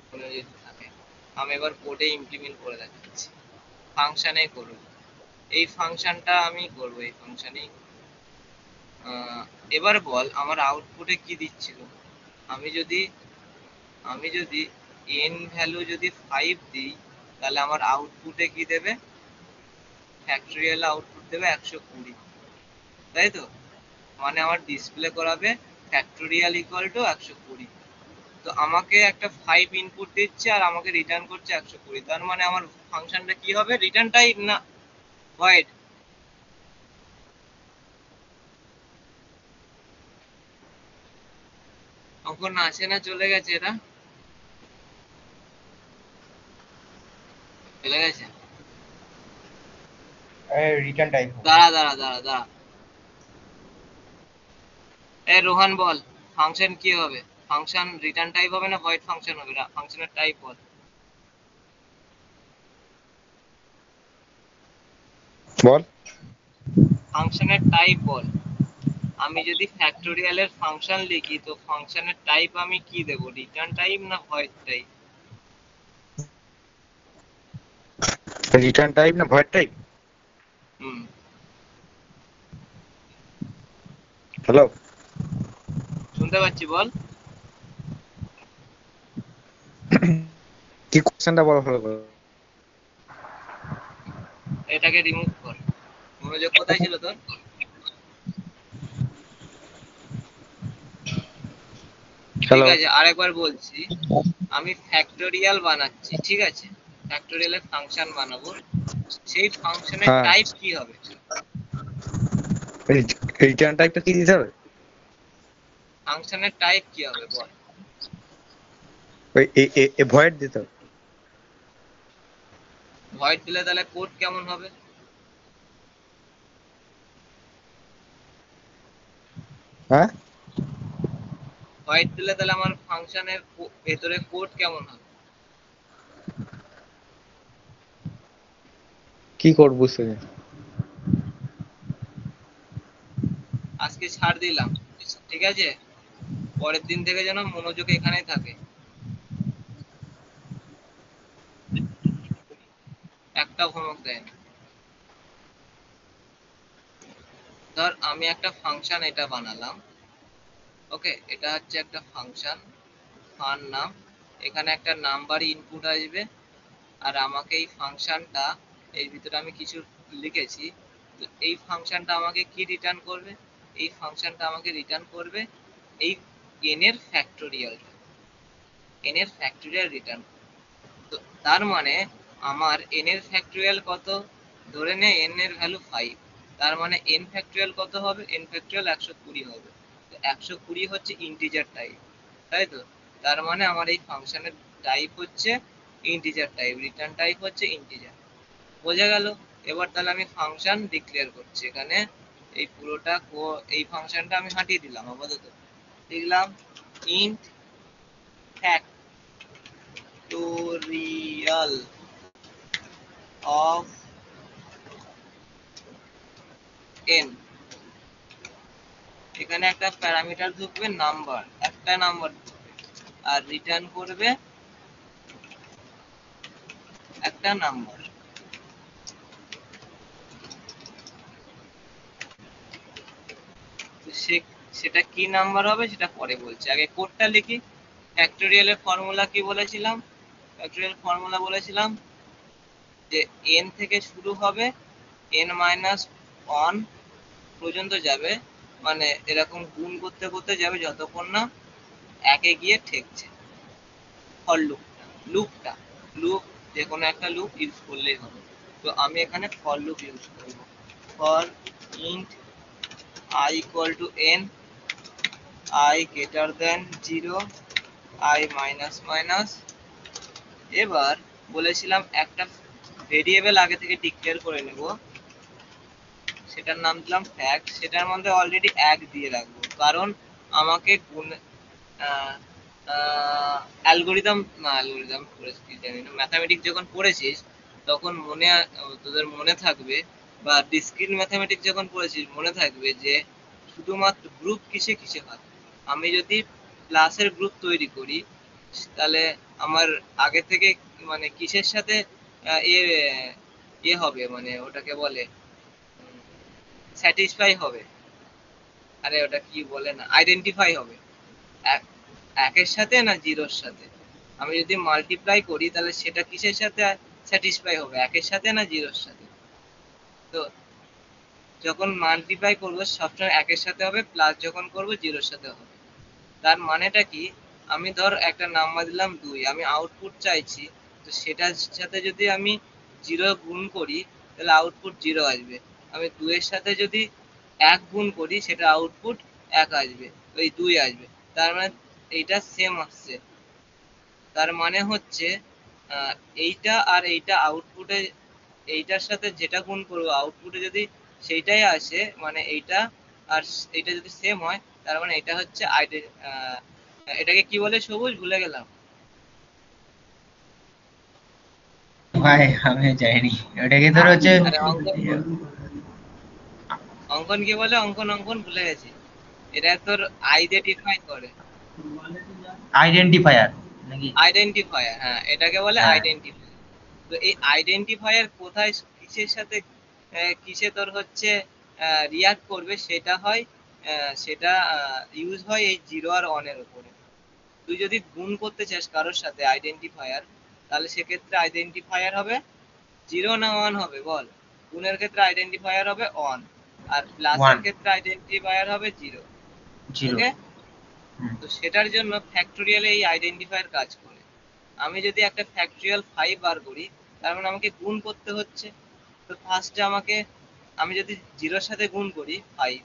কোনো যদি থাকে। আমি এবার কোডে ইমপ্লিমেন্ট করে দেখাচ্ছি, ফাংশনে করব, এই ফাংশনটা আমি করব, এই ফাংশনেই। এবার বল আমার আউটপুটে কি দিচ্ছিল, আমি যদি n ভ্যালু যদি 5 দিই, তাহলে আমার আউটপুটে কি দেবে, ফ্যাক্টরিয়াল আউটপুট দেবে 120, তাই তো? মানে আমার ডিসপ্লে করাবে ফ্যাক্টরিয়াল ইকুয়াল টু 120। তো আমাকে একটা 5 ইনপুট দিচ্ছে আর আমাকে রিটার্ন করছে 120। তার মানে আমার ফাংশনটা কি হবে? রিটার্ন টাইপ না ভয়েড? তখন আসে না, চলে গেছে, এটা চলে গেছে। রিটার্ন টাইপ দাঁড়া দাঁড়া দাঁড়া দাঁড়া, রোহান বল, ফাংশন কি হবে? ফাংশন রিটার্ন টাইপ হবে না ভয়েড ফাংশন হবে? ফাংশনের টাইপ বল। বল। ফাংশনের টাইপ বল। আমি যদি ফ্যাক্টোরিয়ালের ফাংশন লিখি তো ফাংশনের টাইপ আমি কি দেব? রিটার্ন টাইপ না ভয়েড টাইপ? রিটার্ন টাইপ না ভয়েড টাইপ? হুম, হ্যালো, শুনতে পাচ্ছি, বল। কি কোশ্চেনটা বলো ভালো করে। এটাকে রিমুভ কর। মনোযোগ কোথায় ছিল তোর? ঠিক আছে, আরেকবার বলছি। আমি ফ্যাক্টোরিয়াল বানাচ্ছি, ঠিক আছে? ফ্যাক্টোরিয়ালের ফাংশন বানাবো, সেই ফাংশনের হ্যাঁ, টাইপ কি হবে? রিটার্ন টাইপটা কি দিতে হবে? ফাংশনের টাইপ কি হবে বল। ওই ভয়েড দিতে হবে। ভয়েড দিলে তাহলে কোড কেমন হবে? হ্যাঁ, ভয়েড দিলে তাহলে আমার ফাংশনের ভেতরে কোড কেমন হবে? কি করব বুঝতে পারছি। আজকে ছাড় দিলাম, ঠিক আছে? পরের দিন থেকে যেন মনোযোগ এখানেই থাকে, একটা হোমওয়ার্ক দেয় না। ধর আমি একটা ফাংশন এটা বানালাম, ওকে? এটা হচ্ছে একটা ফাংশন, ফান নাম। এখানে একটা নাম্বার ইনপুট আসবে আর আমাকে এই ফাংশনটা, এর ভিতরে আমি কিছু লিখেছি, তো এই ফাংশনটা আমাকে কি রিটার্ন করবে? এই ফাংশনটা আমাকে রিটার্ন করবে এই n এর ফ্যাক্টোরিয়াল, n এর ফ্যাক্টোরিয়াল রিটার্ন। তো তার মানে আমার n এর ফ্যাক্টোরিয়াল কত? ধরে নে n এর ভ্যালু 5, তার মানে n ফ্যাক্টোরিয়াল কত হবে? n ফ্যাক্টোরিয়াল 120 হবে। তো 120 হচ্ছে ইন্টিজার টাইপ, তাই তো? তার মানে আমার এই ফাংশনের টাইপ হচ্ছে ইন্টিজার টাইপ, রিটার্ন টাইপ হচ্ছে ইন্টিজার। বোঝা গেল? এবার তাহলে আমি ফাংশন ডিক্লেয়ার করছি এখানে। এই পুরোটা এই ফাংশনটা আমি হাঁটিয়ে দিলাম আপাতত। লিখলাম ইন্ট ফ্যাক্টোরিয়াল অফ n। এখানে একটা প্যারামিটার ঢুকবে নাম্বার, একটা নাম্বার ঢুকবে, আর রিটার্ন করবে একটা নাম্বার। তো সেটা কি নাম্বার হবে সেটা পরে বলছি, আগে কোডটা লিখি। ফ্যাক্টোরিয়ালের ফর্মুলা কি বলেছিলাম? ফ্যাক্টোরিয়াল ফর্মুলা বলেছিলাম যে n থেকে শুরু হবে, n মাইনাস 1 পর্যন্ত যাবে, মানে এরকম গুণ করতে করতে যাবে যতক্ষণ না একে গিয়ে ঠেকছে। ফর লুপটা লুপ যে কোনো একটা লুপ ইউজ করলেই হবে। তো আমি এখানে ফর লুপ ইউজ করব। For int i equal to n, i greater than 0, i minus minus। এবার বলেছিলাম একটা ভেরিয়েবল আগে থেকে ডিক্লেয়ার করে নেব, সেটার নাম দিলাম ফ্যাক্ট। সেটার মধ্যে অলরেডি 1 দিয়ে রাখবো, কারণ আমাকে অ্যালগোরিদম না, অ্যালগোরিদম পড়েছি কি জানি না, ম্যাথামেটিক্স যখন পড়েছিস তখন তোদের মনে থাকবে, বা ডিসক্রিট ম্যাথামেটিক্স যখন পড়েছিস মনে থাকবে যে শুধুমাত্র গ্রুপ কিসে কিসে হয়। আমি যদি ক্লাসের গ্রুপ তৈরি করি তাহলে আমার আগে থেকে মানে কিসের সাথে এ হবে, মানে ওটাকে বলে স্যাটিসফাই হবে, আরে ওটা কি বলে না, আইডেন্টিফাই হবে একের সাথে না জিরোর সাথে। আমি যদি মাল্টিপ্লাই করি তাহলে সেটা কিসের সাথে স্যাটিসফাই হবে, একের সাথে না জিরোর সাথে? তো যখন মাল্টিপ্লাই করবো সবসময় একের সাথে হবে, প্লাস যখন করবো জিরোর সাথে হবে। তার মানেটা কি? আমি ধর একটা নাম্বার দিলাম 2, আমি আউটপুট চাইছি, তো সেটার সাথে যদি আমি 0 গুণ করি তাহলে আউটপুট 0 আসবে। আমি 2 এর সাথে যদি 1 গুণ করি সেটা আউটপুট 1 আসবে, ওই 2 আসবে। তার মানে এইটা সেম আসছে। তার মানে হচ্ছে আহ, এইটা আর এইটা আউটপুটে, এইটার সাথে যেটা গুণ করবো আউটপুটে যদি সেইটাই আসে, মানে এইটা আর এইটা যদি সেম হয়, তার মানে এটা হচ্ছে এটাকে কি বলে সবুজ, ভুলে গেলাম। ভাই আমি জানি ওটাকে তোর হচ্ছে আরে অঙ্কন কি বলে, অঙ্কন অঙ্কন ভুলে গেছি। এটা তোর আইডেন্টিফাই করে। আইডেন্টিফায়ার নাকি? আইডেন্টিফায়ার, হ্যাঁ এটাকে বলে হ্যাঁ আইডেন্টিফায়ার। তো এই আইডেন্টিফায়ার কোথায় কিসের সাথে কিসে তোর হচ্ছে রিয়াক্ট করবে সেটা হয়, সেটা ইউজ হয় এই 0 আর 1 এর উপরে। তুই যদি গুণ করতে চাস কারোর সাথে আইডেন্টিফায়ার, তাহলে সেক্ষেত্রে আইডেন্টিফায়ার হবে 0 না 1 হবে বল? গুণের ক্ষেত্রে আইডেন্টিফায়ার হবে 1, আর প্লাসের 1 ক্ষেত্রে আইডেন্টিফায়ার হবে 0। 0। ওকে, তো সেটার জন্য ফ্যাক্টোরিয়ালে এই আইডেন্টিফায়ার কাজ করে। আমি যদি একটা ফ্যাক্টোরিয়াল 5 বার করি, তার মানে আমাকে গুণ করতে হচ্ছে। তো ফার্স্টে আমাকে, আমি যদি 0 সাথে গুণ করি 5,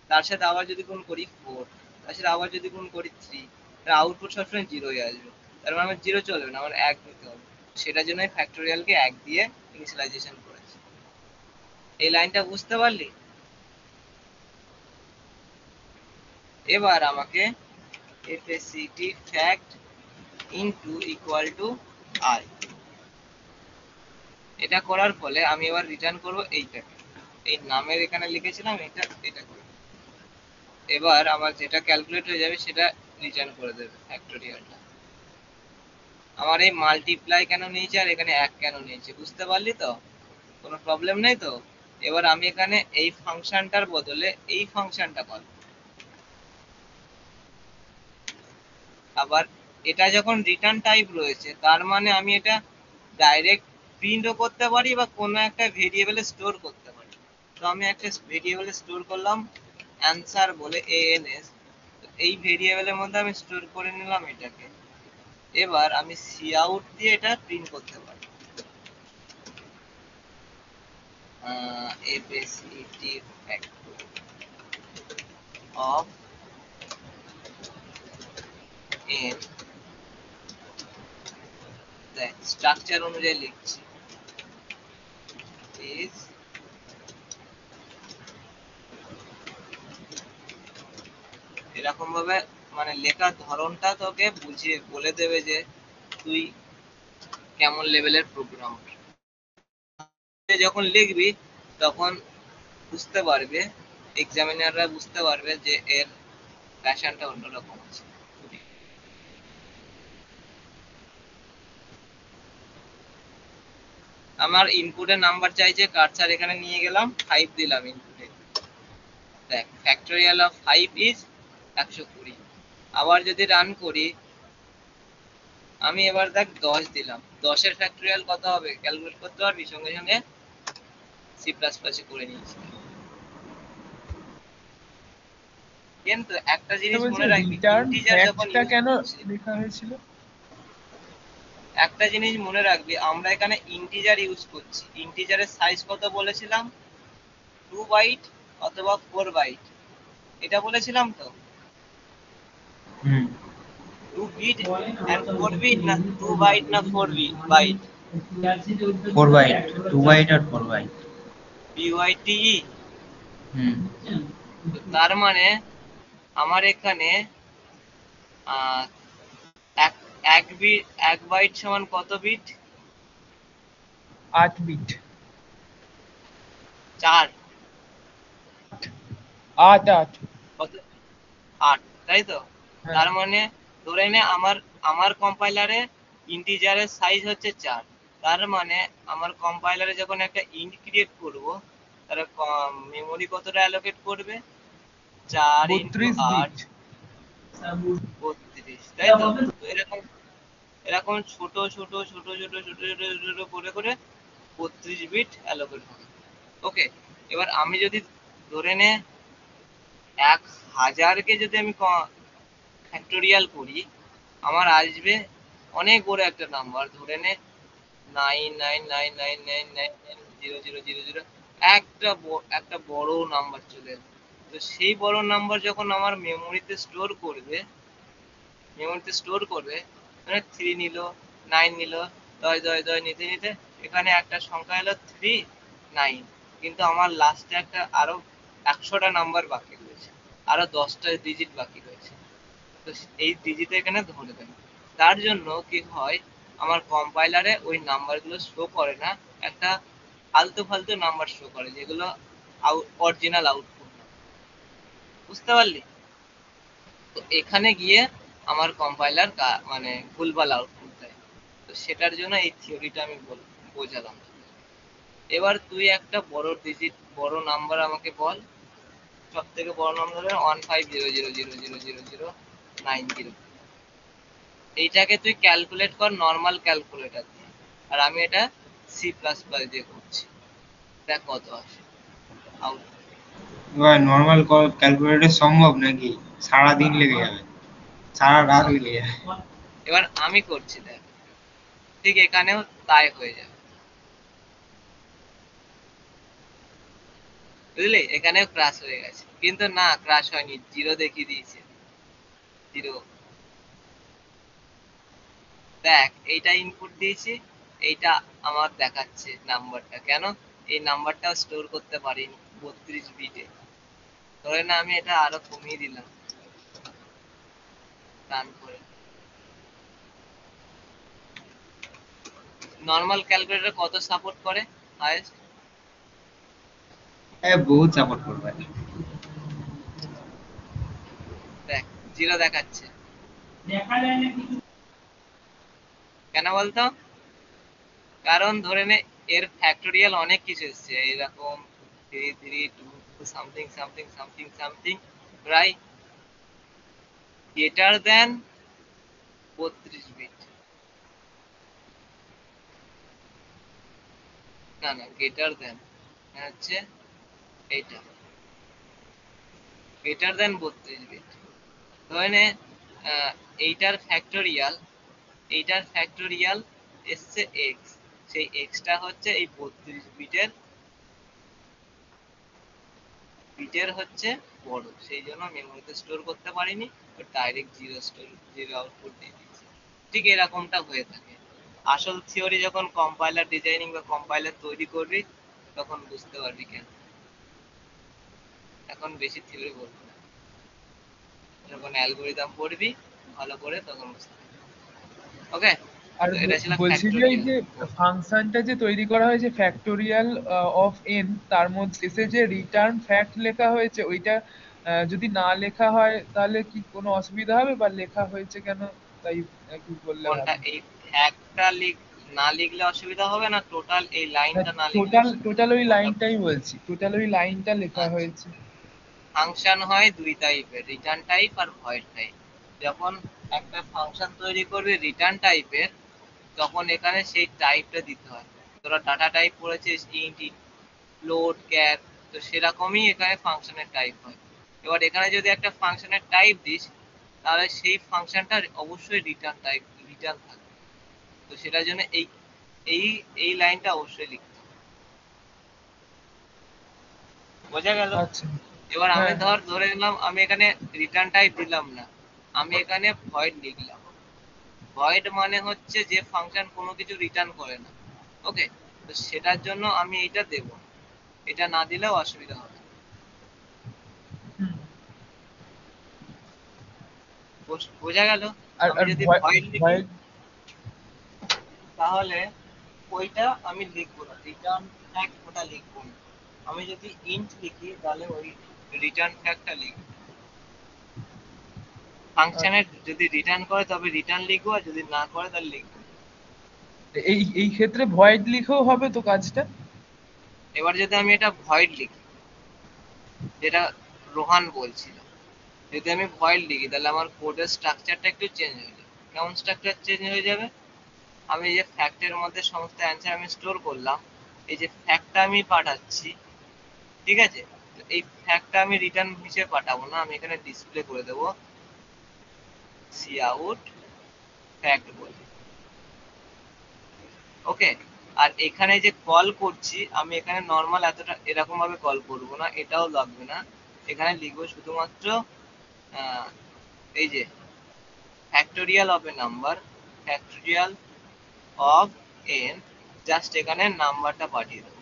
তার সাথে আবার যদি গুণ করি 4, তার সাথে আবার যদি গুণ করি 3, তার আউটপুট সবসময় 0 আসবে। তার মানে আমার 0 চলবে না, আমার 1 দিতে হবে। সেটার জন্য ফ্যাক্টোরিয়ালকে 1 দিয়ে ইনিশিয়ালাইজেশন করেছি। এই লাইনটা বুঝতে পারলি? এবার আমাকে F A C T fact into equal to I, এটা করার ফলে আমি এবার রিটার্ন করব এইটাকে, এই নামের এখানে লিখেছিলাম এটা, এটা করে এবার আমার যেটা ক্যালকুলেট হয়ে যাবে সেটা রিটার্ন করে দেবে ফ্যাক্টোরিয়ালটা। আমার এই মাল্টিপ্লাই কেন নিয়েছে আর এখানে 1 কেন নিয়েছে বুঝতে পারলি তো? কোনো প্রবলেম নেই তো? এবার আমি এখানে এই ফাংশনটার বদলে এই ফাংশনটা কল, আবার এটা যখন রিটার্ন টাইপ রয়েছে তার মানে আমি এটা ডাইরেক্ট প্রিন্টও করতে পারি বা কোনো একটা ভেরিয়েবলে স্টোর করতে পারি। তো আমি একটা ভেরিয়েবলে স্টোর করলাম অ্যান্সার বলে ans, এই ভেরিয়েবলের মধ্যে আমি স্টোর করে নিলাম এটাকে। এবার আমি কাউট দিয়ে এটা প্রিন্ট করতে পারি, এফএসইটি ফ্যাক্ট অফ n, দেখ স্ট্রাকচার অনুযায়ী লিখছি, is এরকম ভাবে, মানে লেখার ধরনটা তোকে বুঝিয়ে বলে দেবে যে তুই কেমন লেভেলের প্রোগ্রাম। যখন লিখবি তখন বুঝতে পারবে, এক্সামিনাররা বুঝতে পারবে যে এর প্যাশনটা অন্যরকম আছে। আমার ইনপুটের নাম্বার চাইছে, কার্সার এখানে নিয়ে গেলাম, 5 দিলাম ইনপুটে। দেখ ফ্যাক্টোরিয়াল অফ 5 ইজ 120। আবার যদি রান করি, আমি এবার দেখ 10 দিলাম, 10 এর ফ্যাক্টোরিয়াল কত হবে ক্যালকুলেট করতে পারবি সঙ্গে সঙ্গে? সি প্লাস প্লাসে করে নিয়েছি। কিন্তু একটা জিনিস মনে রাখবি, রিটার্ন ইন্টিজার যখন ফ্যাক্টটা ইউজ কেন করছি, লেখা হয়েছিল? একটা জিনিস মনে রাখবি, আমরা এখানে ইন্টিজার ইউজ করছি। ইন্টিজারের সাইজ কত বলেছিলাম? 2 বাইট অথবা 4 বাইট, এটা বলেছিলাম তো। হুম 2 বিট এন্ড 4 বিট, না 2 বাইট না 4 বাইট? 4 বাইট, 2 বাইট আর 4 বাইট। বিওয়াইটি। হুম তার মানে আমার এখানে আহ, এক এক বিট, 1 বাইট সমান কত বিট? 8 বিট। 4, 8 8। কত? 8, তাই তো? হ্যাঁ। তার মানে ধরে নে আমার আমার কম্পাইলারে ইন্টিজারের সাইজ হচ্ছে 4। তার মানে আমার কম্পাইলারে যখন একটা ইন্ট ক্রিয়েট করব, তার মেমরি কতটা অ্যালোকেট করবে? 4 ইন্টু 32 8, বিট। 32, তাই তো? তো এরকম এরকম ছোট ছোট ছোট ছোট ছোট ছোট ছোট করে করে 32 বিট অ্যালোকেট হবে। ওকে, এবার আমি যদি ধরে নে 1000কে যদি আমি ফ্যাক্টোরিয়াল করি, আমার আসবে অনেক বড় একটা নাম্বার, ধরে নে 99999990000, একটা বড় নাম্বার চলে এলো। তো সেই বড় নাম্বার যখন আমার মেমোরিতে স্টোর করবে, মানে 3 নিল, 9 নিল, 10 নিতে নিতে এখানে একটা সংখ্যা এলো 39, কিন্তু আমার লাস্টে একটা আরো 100টা নাম্বার বাকি রয়েছে, আরো 10টা ডিজিট বাকি রয়েছে। তো এই ডিজিট এখানে ধরে দেবে। তার জন্য কি হয়, আমার কম্পাইলারে ওই নাম্বারগুলো শো করে না, একটা আলতু ফালতু নাম্বার শো করে, যেগুলো অরিজিনাল আউটপুট। বুঝতে পারলি? তো এখানে গিয়ে আমার কম্পাইলার মানে ভুলভাল আউটপুট দেয়। তো সেটার জন্য এই থিওরিটা আমি বোঝালাম। এবার তুই একটা বড় নাম্বার আমাকে বল, সব থেকে বড় নাম্বার 150000000090। এইটাকে তুই ক্যালকুলেট কর নর্মাল ক্যালকুলেটর দিয়ে, আর আমি এটা C++ দিয়ে করছি। দেখ কত আসে আউটপুট। এবার নর্মাল ক্যালকুলেটর সম্ভব নাকি? সারাদিন লেগে যাবে, সারা রাত লেগে যাবে। এবার আমি করছি, দেখ ঠিক এখানেও তাই হয়ে যাবে। বুঝলি, এখানেও ক্রাশ হয়ে গেছে, কিন্তু না ক্রাশ হয়নি, 0 দেখিয়ে দিয়েছে, 0। দেখ এইটা ইনপুট দিয়েছি, এইটা আমার দেখাচ্ছে নাম্বারটা, কেন এই নাম্বারটা স্টোর করতে পারিনি 32 বিটে। ধরে না আমি এটা আরো কমিয়ে দিলাম, রান করে। নর্মাল ক্যালকুলেটর কত সাপোর্ট করে হাইয়েস্ট? বহুত সাপোর্ট করবে। দেখ 0 দেখাচ্ছে, কেন বলতো? কারণ ধরে নে এর ফ্যাক্টোরিয়াল অনেক কিছু এসছে, এরকম 3 3 2 something something something something, right? Greater than 32 bit, না গ্রেটার দেন হচ্ছে এইটা, গ্রেটার দেন 32 বিট। ধরে নে এইটার ফ্যাক্টোরিয়াল এসছে এক্স, সেই এক্সটা হচ্ছে এই 32 বিটের হচ্ছে বড়, সেই জন্য মেমোরিতে স্টোর করতে পারিনি, ডাইরেক্ট 0 আউটপুট দিয়ে দিয়েছি। ঠিক এরকমটা হয়ে থাকে। আসল থিওরি যখন কম্পাইলার ডিজাইনিং বা কম্পাইলার তৈরি করবি তখন বুঝতে পারবি কেন। এখন বেশি থিওরি বলবো না, যখন অ্যালগোরিদম পড়বি ভালো করে তখন বুঝতে পারবি। ওকে, আর এটা ছিল বলছি যে এই ফ্যাক্টোরিয়াল। যে ফাংশনটা যে তৈরি করা হয়েছে ফ্যাক্টোরিয়াল অফ এন, তার মধ্যে শেষে যে রিটার্ন ফ্যাক্ট লেখা হয়েছে ওইটা যদি না লেখা হয় তাহলে কি কোনো অসুবিধা হবে, বা লেখা হয়েছে কেন তাই একটু বললে কোনটা? ভালো। এই ফ্যাক্টটা না লিখলে অসুবিধা হবে না, টোটাল এই লাইনটা না লিখলে টোটাল অসুবিধা টোটাল ওই হবে? কোনটা? লাইনটাই বলছি, টোটাল ওই লাইনটা লেখা আচ্ছা, হয়েছে। ফাংশন হয় দুই টাইপের, রিটার্ন টাইপ আর ভয়েড টাইপ। যখন একটা ফাংশন তৈরি করবে রিটার্ন টাইপের, তখন এখানে সেই টাইপটা দিতে হয়। তোরা ডাটা টাইপ পড়েছিস, ইন্ট, ফ্লোট, ক্যার, তো সেরকমই এখানে ফাংশনের টাইপ হয়। এবার এখানে যদি একটা ফাংশনের টাইপ দিস, তাহলে সেই ফাংশনটা অবশ্যই রিটার্ন থাকবে। তো সেটার জন্য এই এই এই লাইনটা অবশ্যই লিখতে হবে। বোঝা গেল? আচ্ছা। এবার আমি হ্যাঁ হ্যাঁ। ধরে নিলাম আমি এখানে রিটার্ন টাইপ দিলাম না, আমি এখানে ভয়েড লিখলাম। ভয়েড মানে হচ্ছে যে ফাংশন কোনো কিছু রিটার্ন করে না। ওকে, তো সেটার জন্য আমি এটা দেব, এটা না দিলেও অসুবিধা হবে। হুম। বোঝা গেল? আর আমি আর যদি ভয়েড লিখি ভয়েড তাহলে ওইটা আমি লিখবো না, রিটার্ন ফ্যাক্ট ওটা লিখবো না। আমি যদি ইন্ট লিখি তাহলে ওই রিটার্ন ফ্যাক্টটা লিখবো। ফাংশনের যদি রিটার্ন করে তবে রিটার্ন লিখবো, আর যদি না করে তাহলে লিখবো। এই এই ক্ষেত্রে ভয়েড লিখেও হবে তো কাজটা? এবার যদি আমি এটা ভয়েড লিখি, যেটা রোহান বলছিল, যদি আমি ভয়েড লিখি তাহলে আমার কোডের স্ট্রাকচারটা একটু চেঞ্জ হয়ে যাবে। কেমন স্ট্রাকচার চেঞ্জ হয়ে যাবে? আমি যে ফ্যাক্টের মধ্যে সমস্ত অ্যান্সার আমি স্টোর করলাম, এই যে ফ্যাক্টটা আমি পাঠাচ্ছি, ঠিক আছে, তো এই ফ্যাক্টটা আমি রিটার্ন হিসেবে পাঠাবো না, আমি এখানে ডিসপ্লে করে দেবো কাউট ফ্যাক্ট বলি। ওকে, আর এখানে যে কল করছি আমি, এখানে নর্মাল এতটা এরকম ভাবে কল করব না, এটাও লাগবে না। এখানে লিখবো শুধুমাত্র এই যে factorial of A number, factorial of N, just এখানে নাম্বারটা পাঠিয়ে দেবো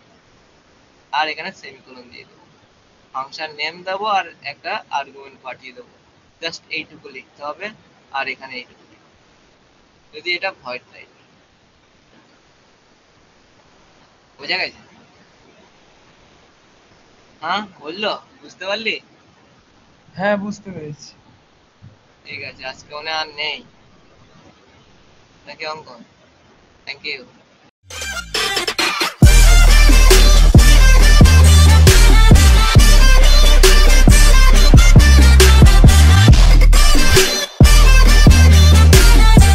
আর এখানে সেমিকোলন দিয়ে দেবো, ফাংশন নেম দেবো আর একটা আর্গুমেন্ট পাঠিয়ে দেবো। জাস্ট এইটুকু লিখতে হবে আর এখানে এইটুকু লিখতে হবে। যদি এটা ভয়েড টাইপ, বোঝা গেছে? হ্যাঁ বললো, বুঝতে পারলি? হ্যাঁ বুঝতে পেরেছি। ঠিক আছে, আজকে মনে আর নেই নাকি অঙ্কন? Thank you.